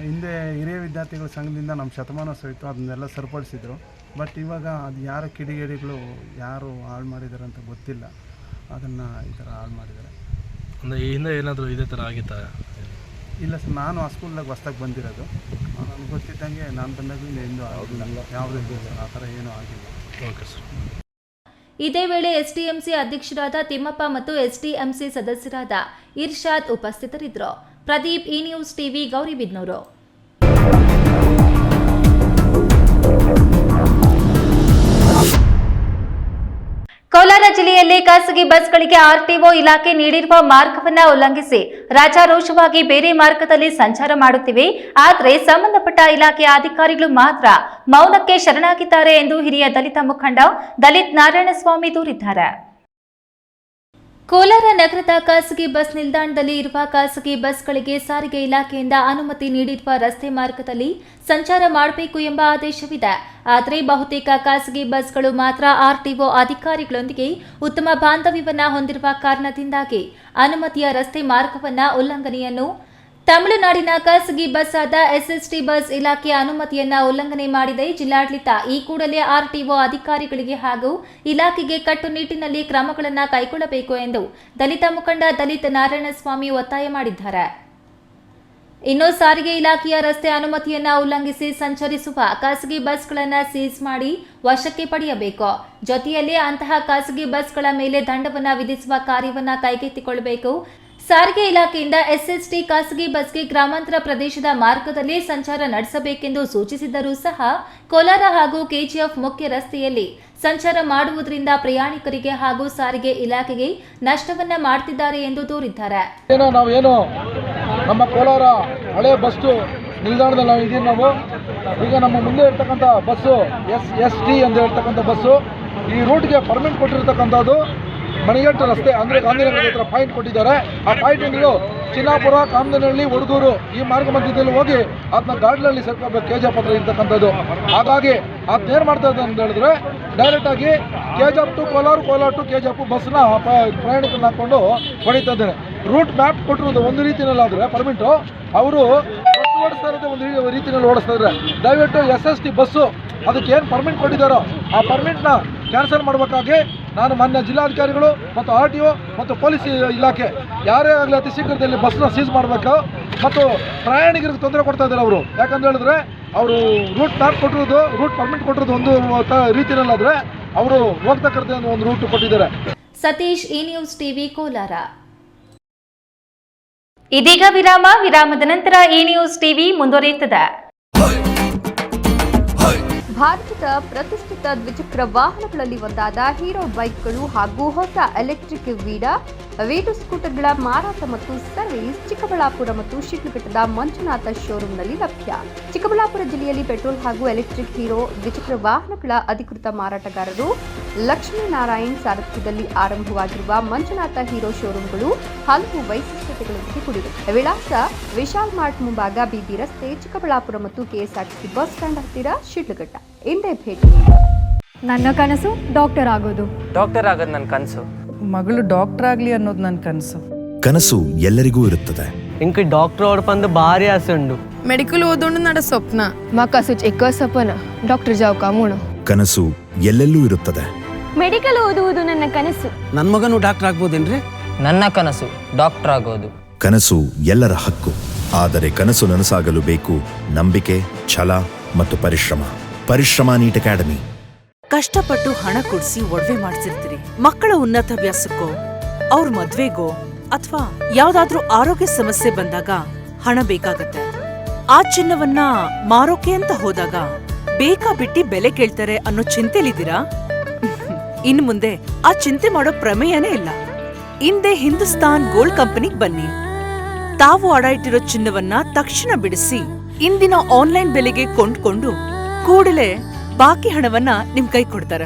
ಹಿಂದೆ ಹಿರಿಯ ವಿದ್ಯಾರ್ಥಿಗಳ ಸಂಘದಿಂದ ನಮ್ಮ ಶತಮಾನೋತ್ಸವ ಇತ್ತು, ಅದನ್ನೆಲ್ಲ ಸರಿಪಡಿಸಿದ್ರು. ಬಟ್ ಇವಾಗ ಅದು ಯಾರು ಕಿಡಿಗೇಡಿಗಳು ಯಾರು ಹಾಳು ಮಾಡಿದ್ದಾರೆ ಅಂತ ಗೊತ್ತಿಲ್ಲ, ಅದನ್ನು ಈ ಥರ ಹಾಳು ಮಾಡಿದ್ದಾರೆ. ಅಂದರೆ ಈ ಹಿಂದೆ ಏನಾದರೂ ಇದೇ ಥರ ಆಗಿತ್ತಾ? ಇಲ್ಲ ಸರ್, ನಾನು ಆ ಸ್ಕೂಲ್ನಾಗ ಹೊಸ್ದಾಗಿ ಬಂದಿರೋದು. ನನಗೆ ಗೊತ್ತಿದ್ದಂಗೆ ನಾನು ಬಂದಾಗ ಇನ್ನೂ ಆಗಿಲ್ಲ, ಯಾವುದೂ ಆ ಥರ ಏನೂ ಆಗಿಲ್ಲ. Okay sir. ಇದೇ ವೇಳೆ ಎಸ್ಡಿಎಂಸಿ ಅಧ್ಯಕ್ಷರಾದ ತಿಮ್ಮಪ್ಪ ಮತ್ತು ಎಸ್ಡಿಎಂಸಿ ಸದಸ್ಯರಾದ ಇರ್ಷಾದ್ ಉಪಸ್ಥಿತರಿದ್ದರು. Pradeep, E news TV, Gauribidanur. Kolar ಜಿಲ್ಲೆಯಲ್ಲಿ ಖಾಸಗಿ ಬಸ್ಗಳಿಗೆ ಆರ್ಟಿಒ ಇಲಾಖೆ ನೀಡಿರುವ ಮಾರ್ಗವನ್ನು ಉಲ್ಲಂಘಿಸಿ ರಾಜಾರೋಷವಾಗಿ ಬೇರೆ ಮಾರ್ಗದಲ್ಲಿ ಸಂಚಾರ ಮಾಡುತ್ತಿವೆ. ಆದರೆ ಸಂಬಂಧಪಟ್ಟ ಇಲಾಖೆಯ ಅಧಿಕಾರಿಗಳು ಮಾತ್ರ ಮೌನಕ್ಕೆ ಶರಣಾಗಿದ್ದಾರೆ ಎಂದು ಹಿರಿಯ ದಲಿತ ಮುಖಂಡ ದಲಿತ್ ನಾರಾಯಣಸ್ವಾಮಿ ದೂರಿದ್ದಾರೆ. ಕೋಲಾರ ನಗರದ ಖಾಸಗಿ ಬಸ್ ನಿಲ್ದಾಣದಲ್ಲಿ ಇರುವ ಖಾಸಗಿ ಬಸ್ಗಳಿಗೆ ಸಾರಿಗೆ ಇಲಾಖೆಯಿಂದ ಅನುಮತಿ ನೀಡಿರುವ ರಸ್ತೆ ಮಾರ್ಗದಲ್ಲಿ ಸಂಚಾರ ಮಾಡಬೇಕು ಎಂಬ ಆದೇಶವಿದೆ. ಆದರೆ ಬಹುತೇಕ ಖಾಸಗಿ ಬಸ್ಗಳು ಮಾತ್ರ ಆರ್ಟಿಒ ಅಧಿಕಾರಿಗಳೊಂದಿಗೆ ಉತ್ತಮ ಬಾಂಧವ್ಯವನ್ನು ಹೊಂದಿರುವ ಕಾರಣದಿಂದಾಗಿ ಅನುಮತಿಯ ರಸ್ತೆ ಮಾರ್ಗವನ್ನು ಉಲ್ಲಂಘನೆಯನ್ನು ತಮಿಳುನಾಡಿನ ಖಾಸಗಿ ಬಸ್ ಆದ ಎಸ್ಎಸ್ಟಿ ಬಸ್ ಇಲಾಖೆಯ ಅನುಮತಿಯನ್ನ ಉಲ್ಲಂಘನೆ ಮಾಡಿದೆ. ಜಿಲ್ಲಾಡಳಿತ ಈ ಕೂಡಲೇ ಆರ್ಟಿಒ ಅಧಿಕಾರಿಗಳಿಗೆ ಹಾಗೂ ಇಲಾಖೆಗೆ ಕಟ್ಟುನಿಟ್ಟಿನಲ್ಲಿ ಕ್ರಮಗಳನ್ನು ಕೈಗೊಳ್ಳಬೇಕು ಎಂದು ದಲಿತ ಮುಖಂಡ ದಲಿತ್ ನಾರಾಯಣಸ್ವಾಮಿ ಒತ್ತಾಯ ಮಾಡಿದ್ದಾರೆ. ಇನ್ನು ಸಾರಿಗೆ ಇಲಾಖೆಯ ರಸ್ತೆ ಅನುಮತಿಯನ್ನ ಉಲ್ಲಂಘಿಸಿ ಸಂಚರಿಸುವ ಖಾಸಗಿ ಬಸ್ಗಳನ್ನು ಸೀಸ್ ಮಾಡಿ ವಶಕ್ಕೆ ಪಡೆಯಬೇಕು. ಜೊತೆಯಲ್ಲಿ ಅಂತಹ ಖಾಸಗಿ ಬಸ್ಗಳ ಮೇಲೆ ದಂಡವನ್ನು ವಿಧಿಸುವ ಕಾರ್ಯವನ್ನು ಕೈಗೆತ್ತಿಕೊಳ್ಳಬೇಕು. ಸಾರಿಗೆ ಇಲಾಖೆಯಿಂದ ಎಸ್ಎಸ್ಟಿ ಖಾಸಗಿ ಬಸ್ಗೆ ಗ್ರಾಮಾಂತರ ಪ್ರದೇಶದ ಮಾರ್ಗದಲ್ಲಿ ಸಂಚಾರ ನಡೆಸಬೇಕೆಂದು ಸೂಚಿಸಿದರೂ ಸಹ ಕೋಲಾರ ಹಾಗೂ ಕೆಜಿಎಫ್ ಮುಖ್ಯ ರಸ್ತೆಯಲ್ಲಿ ಸಂಚಾರ ಮಾಡುವುದರಿಂದ ಪ್ರಯಾಣಿಕರಿಗೆ ಹಾಗೂ ಸಾರಿಗೆ ಇಲಾಖೆಗೆ ನಷ್ಟವನ್ನ ಮಾಡ್ತಿದ್ದಾರೆ ಎಂದು ದೂರಿದ್ದಾರೆ. ನಾವೇನು ನಮ್ಮ ಕೋಲಾರ ಹಳೆ ಬಸ್ ನಿಲ್ದಾಣದಲ್ಲಿ ನಾವು ಇದೀವಿ. ನಾವು ಈಗ ನಮ್ಮ ಮುಂದೆ ಇರ್ತಕ್ಕಂಥ ಬಸ್ಸು SST ಅಂತ ಹೇಳ್ತಕ್ಕಂಥ ಬಸ್ಸು ಈ ರೂಟ್ಗೆ ಪರ್ಮಿಟ್ ಕೊಟ್ಟಿರ್ತಕ್ಕಂಥದ್ದು ಮಣಿಗಟ್ಟು ರಸ್ತೆ ಅಂದರೆ ಗಾಂಧಿನಗರ ಹತ್ರ ಪಾಯಿಂಟ್ ಕೊಟ್ಟಿದ್ದಾರೆ. ಆ ಪಾಯಿಂಟಿಂಗ್ಗಳು ಚಿನ್ನಾಪುರ, ಕಾಮದನಹಳ್ಳಿ, ಒಡಗೂರು ಈ ಮಾರ್ಗ ಮಧ್ಯದಲ್ಲಿ ಹೋಗಿ ಅದನ್ನ ಗಾಡ್ಲಲ್ಲಿ ಸೇರ್ಕೋಬೇಕು KGF ಹತ್ರ ಇರ್ತಕ್ಕಂಥದ್ದು. ಹಾಗಾಗಿ ಅದನ್ನೇನು ಮಾಡ್ತಾ ಇದೆ ಅಂತ ಹೇಳಿದ್ರೆ ಡೈರೆಕ್ಟಾಗಿ KGF to Kolar, Kolar to KGF ಬಸ್ನ ಪ್ರಯಾಣಿಕರನ್ನ ಹಾಕ್ಕೊಂಡು ಹೊಡಿತಾ ಇದ್ದಾರೆ. ರೂಟ್ ಮ್ಯಾಪ್ ಕೊಟ್ಟಿರೋದು ಒಂದು ರೀತಿಯಲ್ಲಾದರೆ ಪರ್ಮಿಟು ಅವರು ಬಸ್ ಓಡಿಸ್ತಾ ಇರೋದು ಒಂದು ರೀತಿಯಲ್ಲಿ ಓಡಿಸ್ತಾ ಇದ್ದಾರೆ. ದಯವಿಟ್ಟು SST ಬಸ್ಸು ಅದಕ್ಕೆ ಏನು ಪರ್ಮಿಟ್ ಕೊಟ್ಟಿದ್ದಾರೋ ಆ ಪರ್ಮಿಟ್ನ ಕ್ಯಾನ್ಸಲ್ ಮಾಡಬೇಕಾಗಿ ನಾನು ಮಾನ್ಯ ಜಿಲ್ಲಾಧಿಕಾರಿಗಳು ಮತ್ತು RTO ಮತ್ತು ಪೊಲೀಸ್ ಇಲಾಖೆ ಯಾರೇ ಆಗಲಿ ಅತಿ ಶೀಘ್ರದಲ್ಲಿ ಬಸ್ನ ಸೀಸ್ ಮಾಡಬೇಕು. ಮತ್ತು ಪ್ರಯಾಣಿಕರಿಗೆ ತೊಂದರೆ ಕೊಡ್ತಾ ಇದ್ದಾರೆ ಅವರು. ಯಾಕಂತ ಹೇಳಿದ್ರೆ ಅವರು ರೂಟ್ ಮ್ಯಾಪ್ ಕೊಟ್ಟಿರೋದು, ರೂಟ್ ಪರ್ಮಿಟ್ ಕೊಟ್ಟಿರೋದು ಒಂದು ರೀತಿಯಲ್ಲಾದರೆ ಅವರು ಹೋಗ್ತಕ್ಕಂಥ ಒಂದು ರೂಟ್ ಕೊಟ್ಟಿದ್ದಾರೆ. Satish, E news TV, Kolar. ಇದೀಗ ವಿರಾಮದ ನಂತರ ಇ ನ್ಯೂಸ್ ಟಿವಿ ಮುಂದುವರಿಯುತ್ತದೆ. ಭಾರತದ ಪ್ರತಿಷ್ಠಿತ ದ್ವಿಚಕ್ರ ವಾಹನಗಳಲ್ಲಿ ಒಂದಾದ ಹೀರೋ ಬೈಕ್ಗಳು ಹಾಗೂ ಹೊಸ ಎಲೆಕ್ಟ್ರಿಕ್ ವೀಡು ಸ್ಕೂಟರ್ಗಳ ಮಾರಾಟ ಮತ್ತು ಸರ್ವಿಸ್ ಚಿಕ್ಕಬಳ್ಳಾಪುರ ಮತ್ತು ಶಿಡ್ಲಘಟ್ಟದ ಮಂಜುನಾಥ ಶೋರೂಮ್ನಲ್ಲಿ ಲಭ್ಯ. ಚಿಕ್ಕಬಳ್ಳಾಪುರ ಜಿಲ್ಲೆಯಲ್ಲಿ ಪೆಟ್ರೋಲ್ ಹಾಗೂ ಎಲೆಕ್ಟ್ರಿಕ್ ಹೀರೋ ದ್ವಿಚಕ್ರ ವಾಹನಗಳ ಅಧಿಕೃತ ಮಾರಾಟಗಾರರು ಲಕ್ಷ್ಮೀನಾರಾಯಣ್ ಸಾರಥ್ಯದಲ್ಲಿ ಆರಂಭವಾಗಿರುವ ಮಂಜುನಾಥ ಹೀರೋ ಶೋರೂಮ್ಗಳು ಹಲವು ವೈಶಿಷ್ಟ್ಯತೆಗಳೊಂದಿಗೆ ಕೂಡಿವೆ. ವಿಳಾಸ ವಿಶಾಲ್ ಮಾರ್ಟ್ ಮುಂಭಾಗ, BB ರಸ್ತೆ, ಚಿಕ್ಕಬಳ್ಳಾಪುರ ಮತ್ತು KSRTC ಬಸ್ ಸ್ಟ್ಯಾಂಡ್ ಹತ್ತಿರ, ಶಿಡ್ಲಘಟ್ಟ. ಇಂದೇ ಭೇಟಿ. ನನ್ನ ಕನಸು ಡಾಕ್ಟರ್ ಆಗೋದು. ಡಾಕ್ಟರ್ ಆಗೋದು ನನ್ನ ಕನಸು. ಮಗಳು ಡಾಕ್ಟರ್ ಆಗಲಿ ಅನ್ನೋದು ನನ್ನ ಕನಸು. ಕನಸು ಎಲ್ಲರಿಗೂ ಇರುತ್ತದೆ. ಇಂಕ ಡಾಕ್ಟರ್ ಓಡ್ಪಂದು ಭಾರಿ ಆಸೆ ಉಂಡು. ಮೆಡಿಕಲ್ ಓದೋಣ ನಡ ಸ್ವಪ್ನ. ಮಾ ಕಸುಚ್ ಎಕ್ಕ ಸಪನ ಡಾಕ್ಟರ್ ಜಾವ್ ಕಾಮೂಣ. ಕನಸು ಎಲ್ಲೆಲ್ಲೂ ಇರುತ್ತದೆ. ಮೆಡಿಕಲ್ ಓದುವುದು ನನ್ನ ಕನಸು. ನನ್ನ ಮಗನು ಡಾಕ್ಟರ್ ಆಗ್ಬೋದೇನ್ರಿ? ನನ್ನ ಕನಸು ಡಾಕ್ಟರ್ ಆಗೋದು. ಕನಸು ಎಲ್ಲರ ಹಕ್ಕು. ಆದರೆ ಕನಸು ನನಸಾಗಲು ಬೇಕು ನಂಬಿಕೆ, ಛಲ ಮತ್ತು ಪರಿಶ್ರಮ ನೀಟ್ ಅಕಾಡೆಮಿ. ಕಷ್ಟಪಟ್ಟು ಹಣ ಕೊಡಿಸಿ ಒಡವೆ ಮಾಡಿಸಿರ್ತೀರಿ. ಮಕ್ಕಳ ಉನ್ನತ ವ್ಯಾಸಕ್ಕೋ, ಅವ್ರ ಮದ್ವೆಗೋ ಅಥವಾ ಯಾವ್ದಾದ್ರೂ ಆರೋಗ್ಯ ಸಮಸ್ಯೆ ಬಂದಾಗ ಹಣ ಬೇಕಾಗತ್ತೆ. ಆ ಚಿನ್ನವನ್ನ ಮಾರೋಕೆ ಅಂತ ಹೋದಾಗ ಬೇಕಾ ಬಿಟ್ಟಿ ಬೆಲೆ ಕೇಳ್ತಾರೆ ಅನ್ನೋ ಚಿಂತೆಲಿದ್ದೀರಾ? ಇನ್ನು ಮುಂದೆ ಆ ಚಿಂತೆ ಮಾಡೋ ಪ್ರಮೇಯನೇ ಇಲ್ಲ. ಹಿಂದೆ ಹಿಂದೂಸ್ತಾನ್ ಗೋಲ್ಡ್ ಕಂಪನಿಗೆ ಬನ್ನಿ. ತಾವು ಅಡ ಇಟ್ಟಿರೋ ಚಿನ್ನವನ್ನ ತಕ್ಷಣ ಬಿಡಿಸಿ ಇಂದಿನ ಆನ್ಲೈನ್ ಬೆಲೆಗೆ ಕೊಂಡ್ಕೊಂಡು ಕೂಡಲೇ ಬಾಕಿ ಹಣವನ್ನ ನಿಮ್ ಕೈ ಕೊಡ್ತಾರ.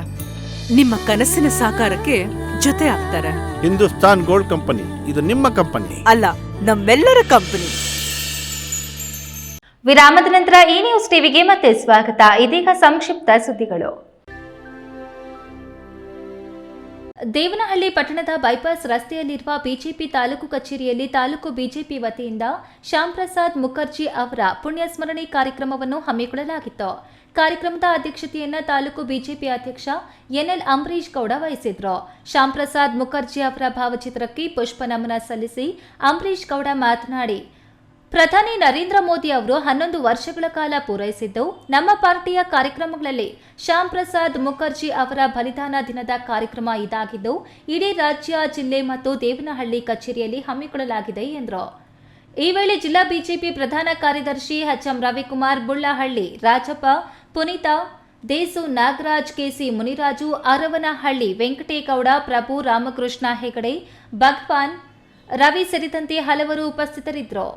ನಿಮ್ಮ ಕನಸಿನ ಸಾಕಾರಕ್ಕೆ ಜೊತೆ ಆಗ್ತಾರೆ. ಹಿಂದೂಸ್ತಾನ್ ಗೋಲ್ಡ್ ಕಂಪನಿ ಇದು ನಿಮ್ಮ ಕಂಪನಿ ಅಲ್ಲ, ನಮ್ಮೆಲ್ಲರ ಕಂಪನಿ. ವಿರಾಮದ ನಂತರ ಈ ನ್ಯೂಸ್ ಟಿವಿಗೆ ಮತ್ತೆ ಸ್ವಾಗತ. ಇದೀಗ ಸಂಕ್ಷಿಪ್ತ ಸುದ್ದಿಗಳು. ದೇವನಹಳ್ಳಿ ಪಟ್ಟಣದ ಬೈಪಾಸ್ ರಸ್ತೆಯಲ್ಲಿರುವ ಬಿಜೆಪಿ ತಾಲೂಕು ಕಚೇರಿಯಲ್ಲಿ ತಾಲೂಕು ಬಿಜೆಪಿ ವತಿಯಿಂದ ಶ್ಯಾಮ್ ಪ್ರಸಾದ್ ಮುಖರ್ಜಿ ಅವರ ಪುಣ್ಯಸ್ಮರಣೆ ಕಾರ್ಯಕ್ರಮವನ್ನು ಹಮ್ಮಿಕೊಳ್ಳಲಾಗಿತ್ತು. ಕಾರ್ಯಕ್ರಮದ ಅಧ್ಯಕ್ಷತೆಯನ್ನ ತಾಲೂಕು ಬಿಜೆಪಿ ಅಧ್ಯಕ್ಷ ಎನ್ಎಲ್ ಅಂಬರೀಶ್ ಗೌಡ ವಹಿಸಿದ್ರು. ಶ್ಯಾಮ್ ಪ್ರಸಾದ್ ಮುಖರ್ಜಿ ಅವರ ಭಾವಚಿತ್ರಕ್ಕೆ ಪುಷ್ಪ ನಮನ ಸಲ್ಲಿಸಿ ಅಂಬರೀಶ್ ಗೌಡ ಮಾತನಾಡಿ, ಪ್ರಧಾನಿ ನರೇಂದ್ರ ಮೋದಿ ಅವರು 11 ವರ್ಷಗಳ ಕಾಲ ಪೂರೈಸಿದ್ದು, ನಮ್ಮ ಪಾರ್ಟಿಯ ಕಾರ್ಯಕ್ರಮಗಳಲ್ಲಿ ಶ್ಯಾಮ್ ಪ್ರಸಾದ್ ಮುಖರ್ಜಿ ಅವರ ಬಲಿದಾನ ದಿನದ ಕಾರ್ಯಕ್ರಮ ಇದಾಗಿದ್ದು, ಇಡೀ ರಾಜ್ಯ, ಜಿಲ್ಲೆ ಮತ್ತು ದೇವನಹಳ್ಳಿ ಕಚೇರಿಯಲ್ಲಿ ಹಮ್ಮಿಕೊಳ್ಳಲಾಗಿದೆ ಎಂದರು. ಈ ವೇಳೆ ಜಿಲ್ಲಾ ಬಿಜೆಪಿ ಪ್ರಧಾನ ಕಾರ್ಯದರ್ಶಿ ಎಚ್ಎಂ ರವಿಕುಮಾರ್, ಬುಳ್ಳಹಳ್ಳಿ ರಾಜಪ್ಪ, ಪುನೀತ, ದೇಸು ನಾಗರಾಜ್, ಕೆಸಿ ಮುನಿರಾಜು, ಅರವನಹಳ್ಳಿ ವೆಂಕಟೇಗೌಡ, ಪ್ರಭು, ರಾಮಕೃಷ್ಣ ಹೆಗಡೆ, ಭಗವಾನ್, ರವಿ ಸೇರಿದಂತೆ ಹಲವರು ಉಪಸ್ಥಿತರಿದ್ದರು.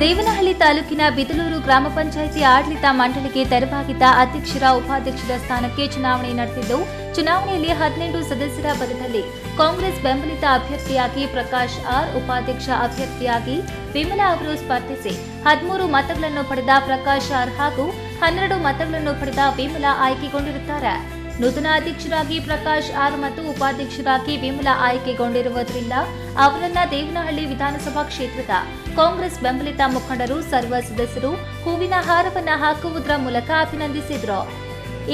ದೇವನಹಳ್ಳಿ ತಾಲೂಕಿನ ಬಿದಲೂರು ಗ್ರಾಮ ಪಂಚಾಯಿತಿ ಆಡಳಿತ ಮಂಡಳಿಗೆ ತೆರವಾಗಿದ್ದ ಅಧ್ಯಕ್ಷರ, ಉಪಾಧ್ಯಕ್ಷರ ಸ್ಥಾನಕ್ಕೆ ಚುನಾವಣೆ ನಡೆದಿದ್ದು, ಚುನಾವಣೆಯಲ್ಲಿ 17 ಸದಸ್ಯರ ಬದಲಿನಲ್ಲಿ ಕಾಂಗ್ರೆಸ್ ಬೆಂಬಲಿತ ಅಭ್ಯರ್ಥಿಯಾಗಿ ಪ್ರಕಾಶ್ ಆರ್, ಉಪಾಧ್ಯಕ್ಷ ಅಭ್ಯರ್ಥಿಯಾಗಿ ವಿಮಲಾ ಅವರು ಸ್ಪರ್ಧಿಸಿ 13 ಮತಗಳನ್ನು ಪಡೆದ ಪ್ರಕಾಶ್ ಆರ್ ಹಾಗೂ 12 ಮತಗಳನ್ನು ಪಡೆದ ವಿಮಲಾ ಆಯ್ಕೆಗೊಂಡಿರುತ್ತಾರೆ. ನೂತನ ಅಧ್ಯಕ್ಷರಾಗಿ ಪ್ರಕಾಶ್ ಆರ್ ಮತ್ತು ಉಪಾಧ್ಯಕ್ಷರಾಗಿ ವಿಮಲಾ ಆಯ್ಕೆಗೊಂಡಿರುವುದರಿಂದ ಅವರನ್ನ ದೇವನಹಳ್ಳಿ ವಿಧಾನಸಭಾ ಕ್ಷೇತ್ರದ ಕಾಂಗ್ರೆಸ್ ಬೆಂಬಲಿತ ಮುಖಂಡರು, ಸರ್ವ ಸದಸ್ಯರು ಹೂವಿನ ಹಾರವನ್ನು ಹಾಕುವುದರ ಮೂಲಕ ಅಭಿನಂದಿಸಿದರು.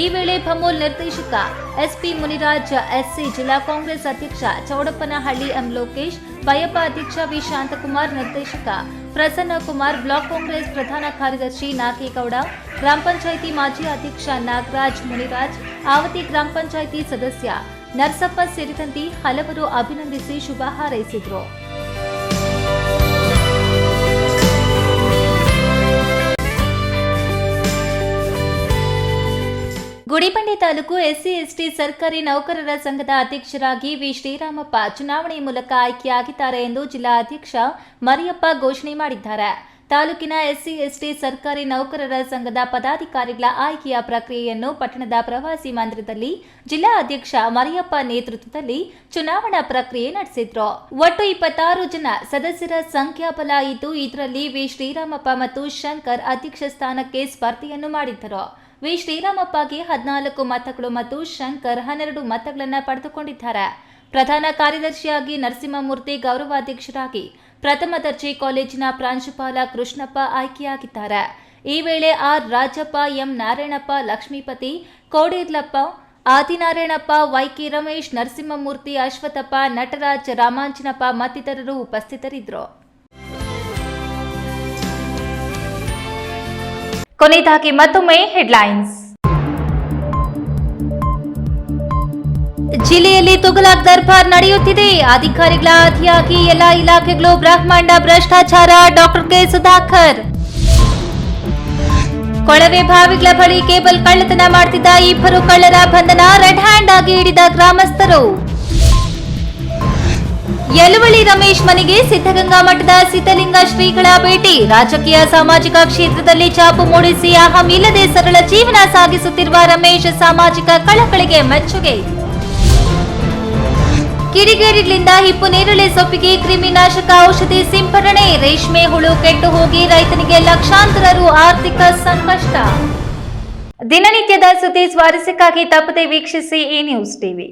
ಈ ವೇಳೆ ಭಮೂಲ್ ನಿರ್ದೇಶಕ ಎಸ್ಪಿ ಮುನಿರಾಜ್, ಎಸ್ಸಿ ಜಿಲ್ಲಾ ಕಾಂಗ್ರೆಸ್ ಅಧ್ಯಕ್ಷ ಚೌಡಪ್ಪನಹಳ್ಳಿ ಎಂ ಲೋಕೇಶ್, ಬಯಪ್ಪ ಅಧ್ಯಕ್ಷ ವಿ ಶಾಂತಕುಮಾರ್, ನಿರ್ದೇಶಕ ಪ್ರಸನ್ನ ಕುಮಾರ್, ಬ್ಲಾಕ್ ಕಾಂಗ್ರೆಸ್ ಪ್ರಧಾನ ಕಾರ್ಯದರ್ಶಿ ನಾಗೇಗೌಡ, ಗ್ರಾಮ ಪಂಚಾಯಿತಿ ಮಾಜಿ ಅಧ್ಯಕ್ಷ ನಾಗರಾಜ್, ಮುನಿರಾಜ್, ಆವತಿ ಗ್ರಾಮ ಪಂಚಾಯಿತಿ ಸದಸ್ಯ ನರಸಪ್ಪ ಸೇರಿದಂತೆ ಹಲವರು ಅಭಿನಂದಿಸಿ ಶುಭ ಹಾರೈಸಿದರು. ಗುಡಿಬಂಡೆ ತಾಲೂಕು ಎಸ್ಸಿ ಎಸ್ಟಿ ಸರ್ಕಾರಿ ನೌಕರರ ಸಂಘದ ಅಧ್ಯಕ್ಷರಾಗಿ ವಿ ಶ್ರೀರಾಮಪ್ಪ ಚುನಾವಣೆ ಮೂಲಕ ಆಯ್ಕೆಯಾಗಿದ್ದಾರೆ ಎಂದು ಜಿಲ್ಲಾ ಅಧ್ಯಕ್ಷ ಮರಿಯಪ್ಪ ಘೋಷಣೆ ಮಾಡಿದ್ದಾರೆ. ತಾಲೂಕಿನ ಎಸ್ಸಿ ಎಸ್ಟಿ ಸರ್ಕಾರಿ ನೌಕರರ ಸಂಘದ ಪದಾಧಿಕಾರಿಗಳ ಆಯ್ಕೆಯ ಪ್ರಕ್ರಿಯೆಯನ್ನು ಪಟ್ಟಣದ ಪ್ರವಾಸಿ ಮಂದಿರದಲ್ಲಿ ಜಿಲ್ಲಾ ಅಧ್ಯಕ್ಷ ಮರಿಯಪ್ಪ ನೇತೃತ್ವದಲ್ಲಿ ಚುನಾವಣಾ ಪ್ರಕ್ರಿಯೆ ನಡೆಸಿದ್ರು. ಒಟ್ಟು 26 ಜನ ಸದಸ್ಯರ ಸಂಖ್ಯಾಬಲ ಇದ್ದು, ಇದರಲ್ಲಿ ವಿ ಶ್ರೀರಾಮಪ್ಪ ಮತ್ತು ಶಂಕರ್ ಅಧ್ಯಕ್ಷ ಸ್ಥಾನಕ್ಕೆ ಸ್ಪರ್ಧೆಯನ್ನು ಮಾಡಿದ್ದರು. ವಿ ಶ್ರೀರಾಮಪ್ಪಗೆ 14 ಮತಗಳು ಮತ್ತು ಶಂಕರ್ 12 ಮತಗಳನ್ನು ಪಡೆದುಕೊಂಡಿದ್ದಾರೆ. ಪ್ರಧಾನ ಕಾರ್ಯದರ್ಶಿಯಾಗಿ ನರಸಿಂಹಮೂರ್ತಿ, ಗೌರವಾಧ್ಯಕ್ಷರಾಗಿ ಪ್ರಥಮ ದರ್ಜೆ ಕಾಲೇಜಿನ ಪ್ರಾಂಶುಪಾಲ ಕೃಷ್ಣಪ್ಪ ಆಯ್ಕೆಯಾಗಿದ್ದಾರೆ. ಈ ವೇಳೆ R Rajappa, M Narayanappa, Lakshmipathi, Koderlappa, Adinarayanappa, YK Ramesh, Narasimhamurthy, Ashwathappa, Nataraj, Ramanjanappa ಮತ್ತಿತರರು ಉಪಸ್ಥಿತರಿದ್ದರು. ಕೊನೆಯದಾಗಿ ಮತ್ತೊಮ್ಮೆ ಹೆಡ್ಲೈನ್ಸ್. ಜಿಲ್ಲೆಯಲ್ಲಿ ತುಘಲಕ್ ದರ್ಬಾರ್ ನಡೆಯುತ್ತಿದೆ. ಅಧಿಕಾರಿಗಳ ಅತಿಯಾಗಿ ಎಲ್ಲಾ ಇಲಾಖೆಗಳು ಬ್ರಹ್ಮಾಂಡ ಭ್ರಷ್ಟಾಚಾರ. Doctor K Sudhakar. ಕೊಳವೆ ಬಾವಿಗಳ ಬಳಿ ಕೇಬಲ್ ಕಳ್ಳತನ ಮಾಡುತ್ತಿದ್ದ 2 ಕಳ್ಳರ ಬಂಧನ. ರೆಡ್ ಹ್ಯಾಂಡ್ ಆಗಿ ಹಿಡಿದ ಗ್ರಾಮಸ್ಥರು. ಯಲುವಳ್ಳಿ ರಮೇಶ್ ಮನೆಗೆ ಸಿದ್ಧಗಂಗಾ ಮಠದ ಸಿದ್ಧಲಿಂಗ ಶ್ರೀಗಳ ಭೇಟಿ. ರಾಜಕೀಯ, ಸಾಮಾಜಿಕ ಕ್ಷೇತ್ರದಲ್ಲಿ ಛಾಪು ಮೂಡಿಸಿ ಅಹಂ ಇಲ್ಲದೆ ಸರಳ ಜೀವನ ಸಾಗಿಸುತ್ತಿರುವ ರಮೇಶ್ ಸಾಮಾಜಿಕ ಕಳಕಳಿಗೆ ಮೆಚ್ಚುಗೆ. ಕಿಡಿಗೇಡಿಗಳಿಂದ ಹಿಪ್ಪು ನೇರಳೆ ಸೊಪ್ಪಿಗೆ ಕ್ರಿಮಿನಾಶಕ ಔಷಧಿ ಸಿಂಪಡಣೆ. ರೇಷ್ಮೆ ಹುಳು ಕೆಟ್ಟು ಹೋಗಿ ರೈತನಿಗೆ ಲಕ್ಷಾಂತರ ರು ಆರ್ಥಿಕ ಸಂಕಷ್ಟ. ದಿನನಿತ್ಯದ ಸುದ್ದಿ ಸ್ವಾರಸ್ಯಕ್ಕಾಗಿ ತಪ್ಪದೆ ವೀಕ್ಷಿಸಿ ಈ ನ್ಯೂಸ್ ಟಿವಿ.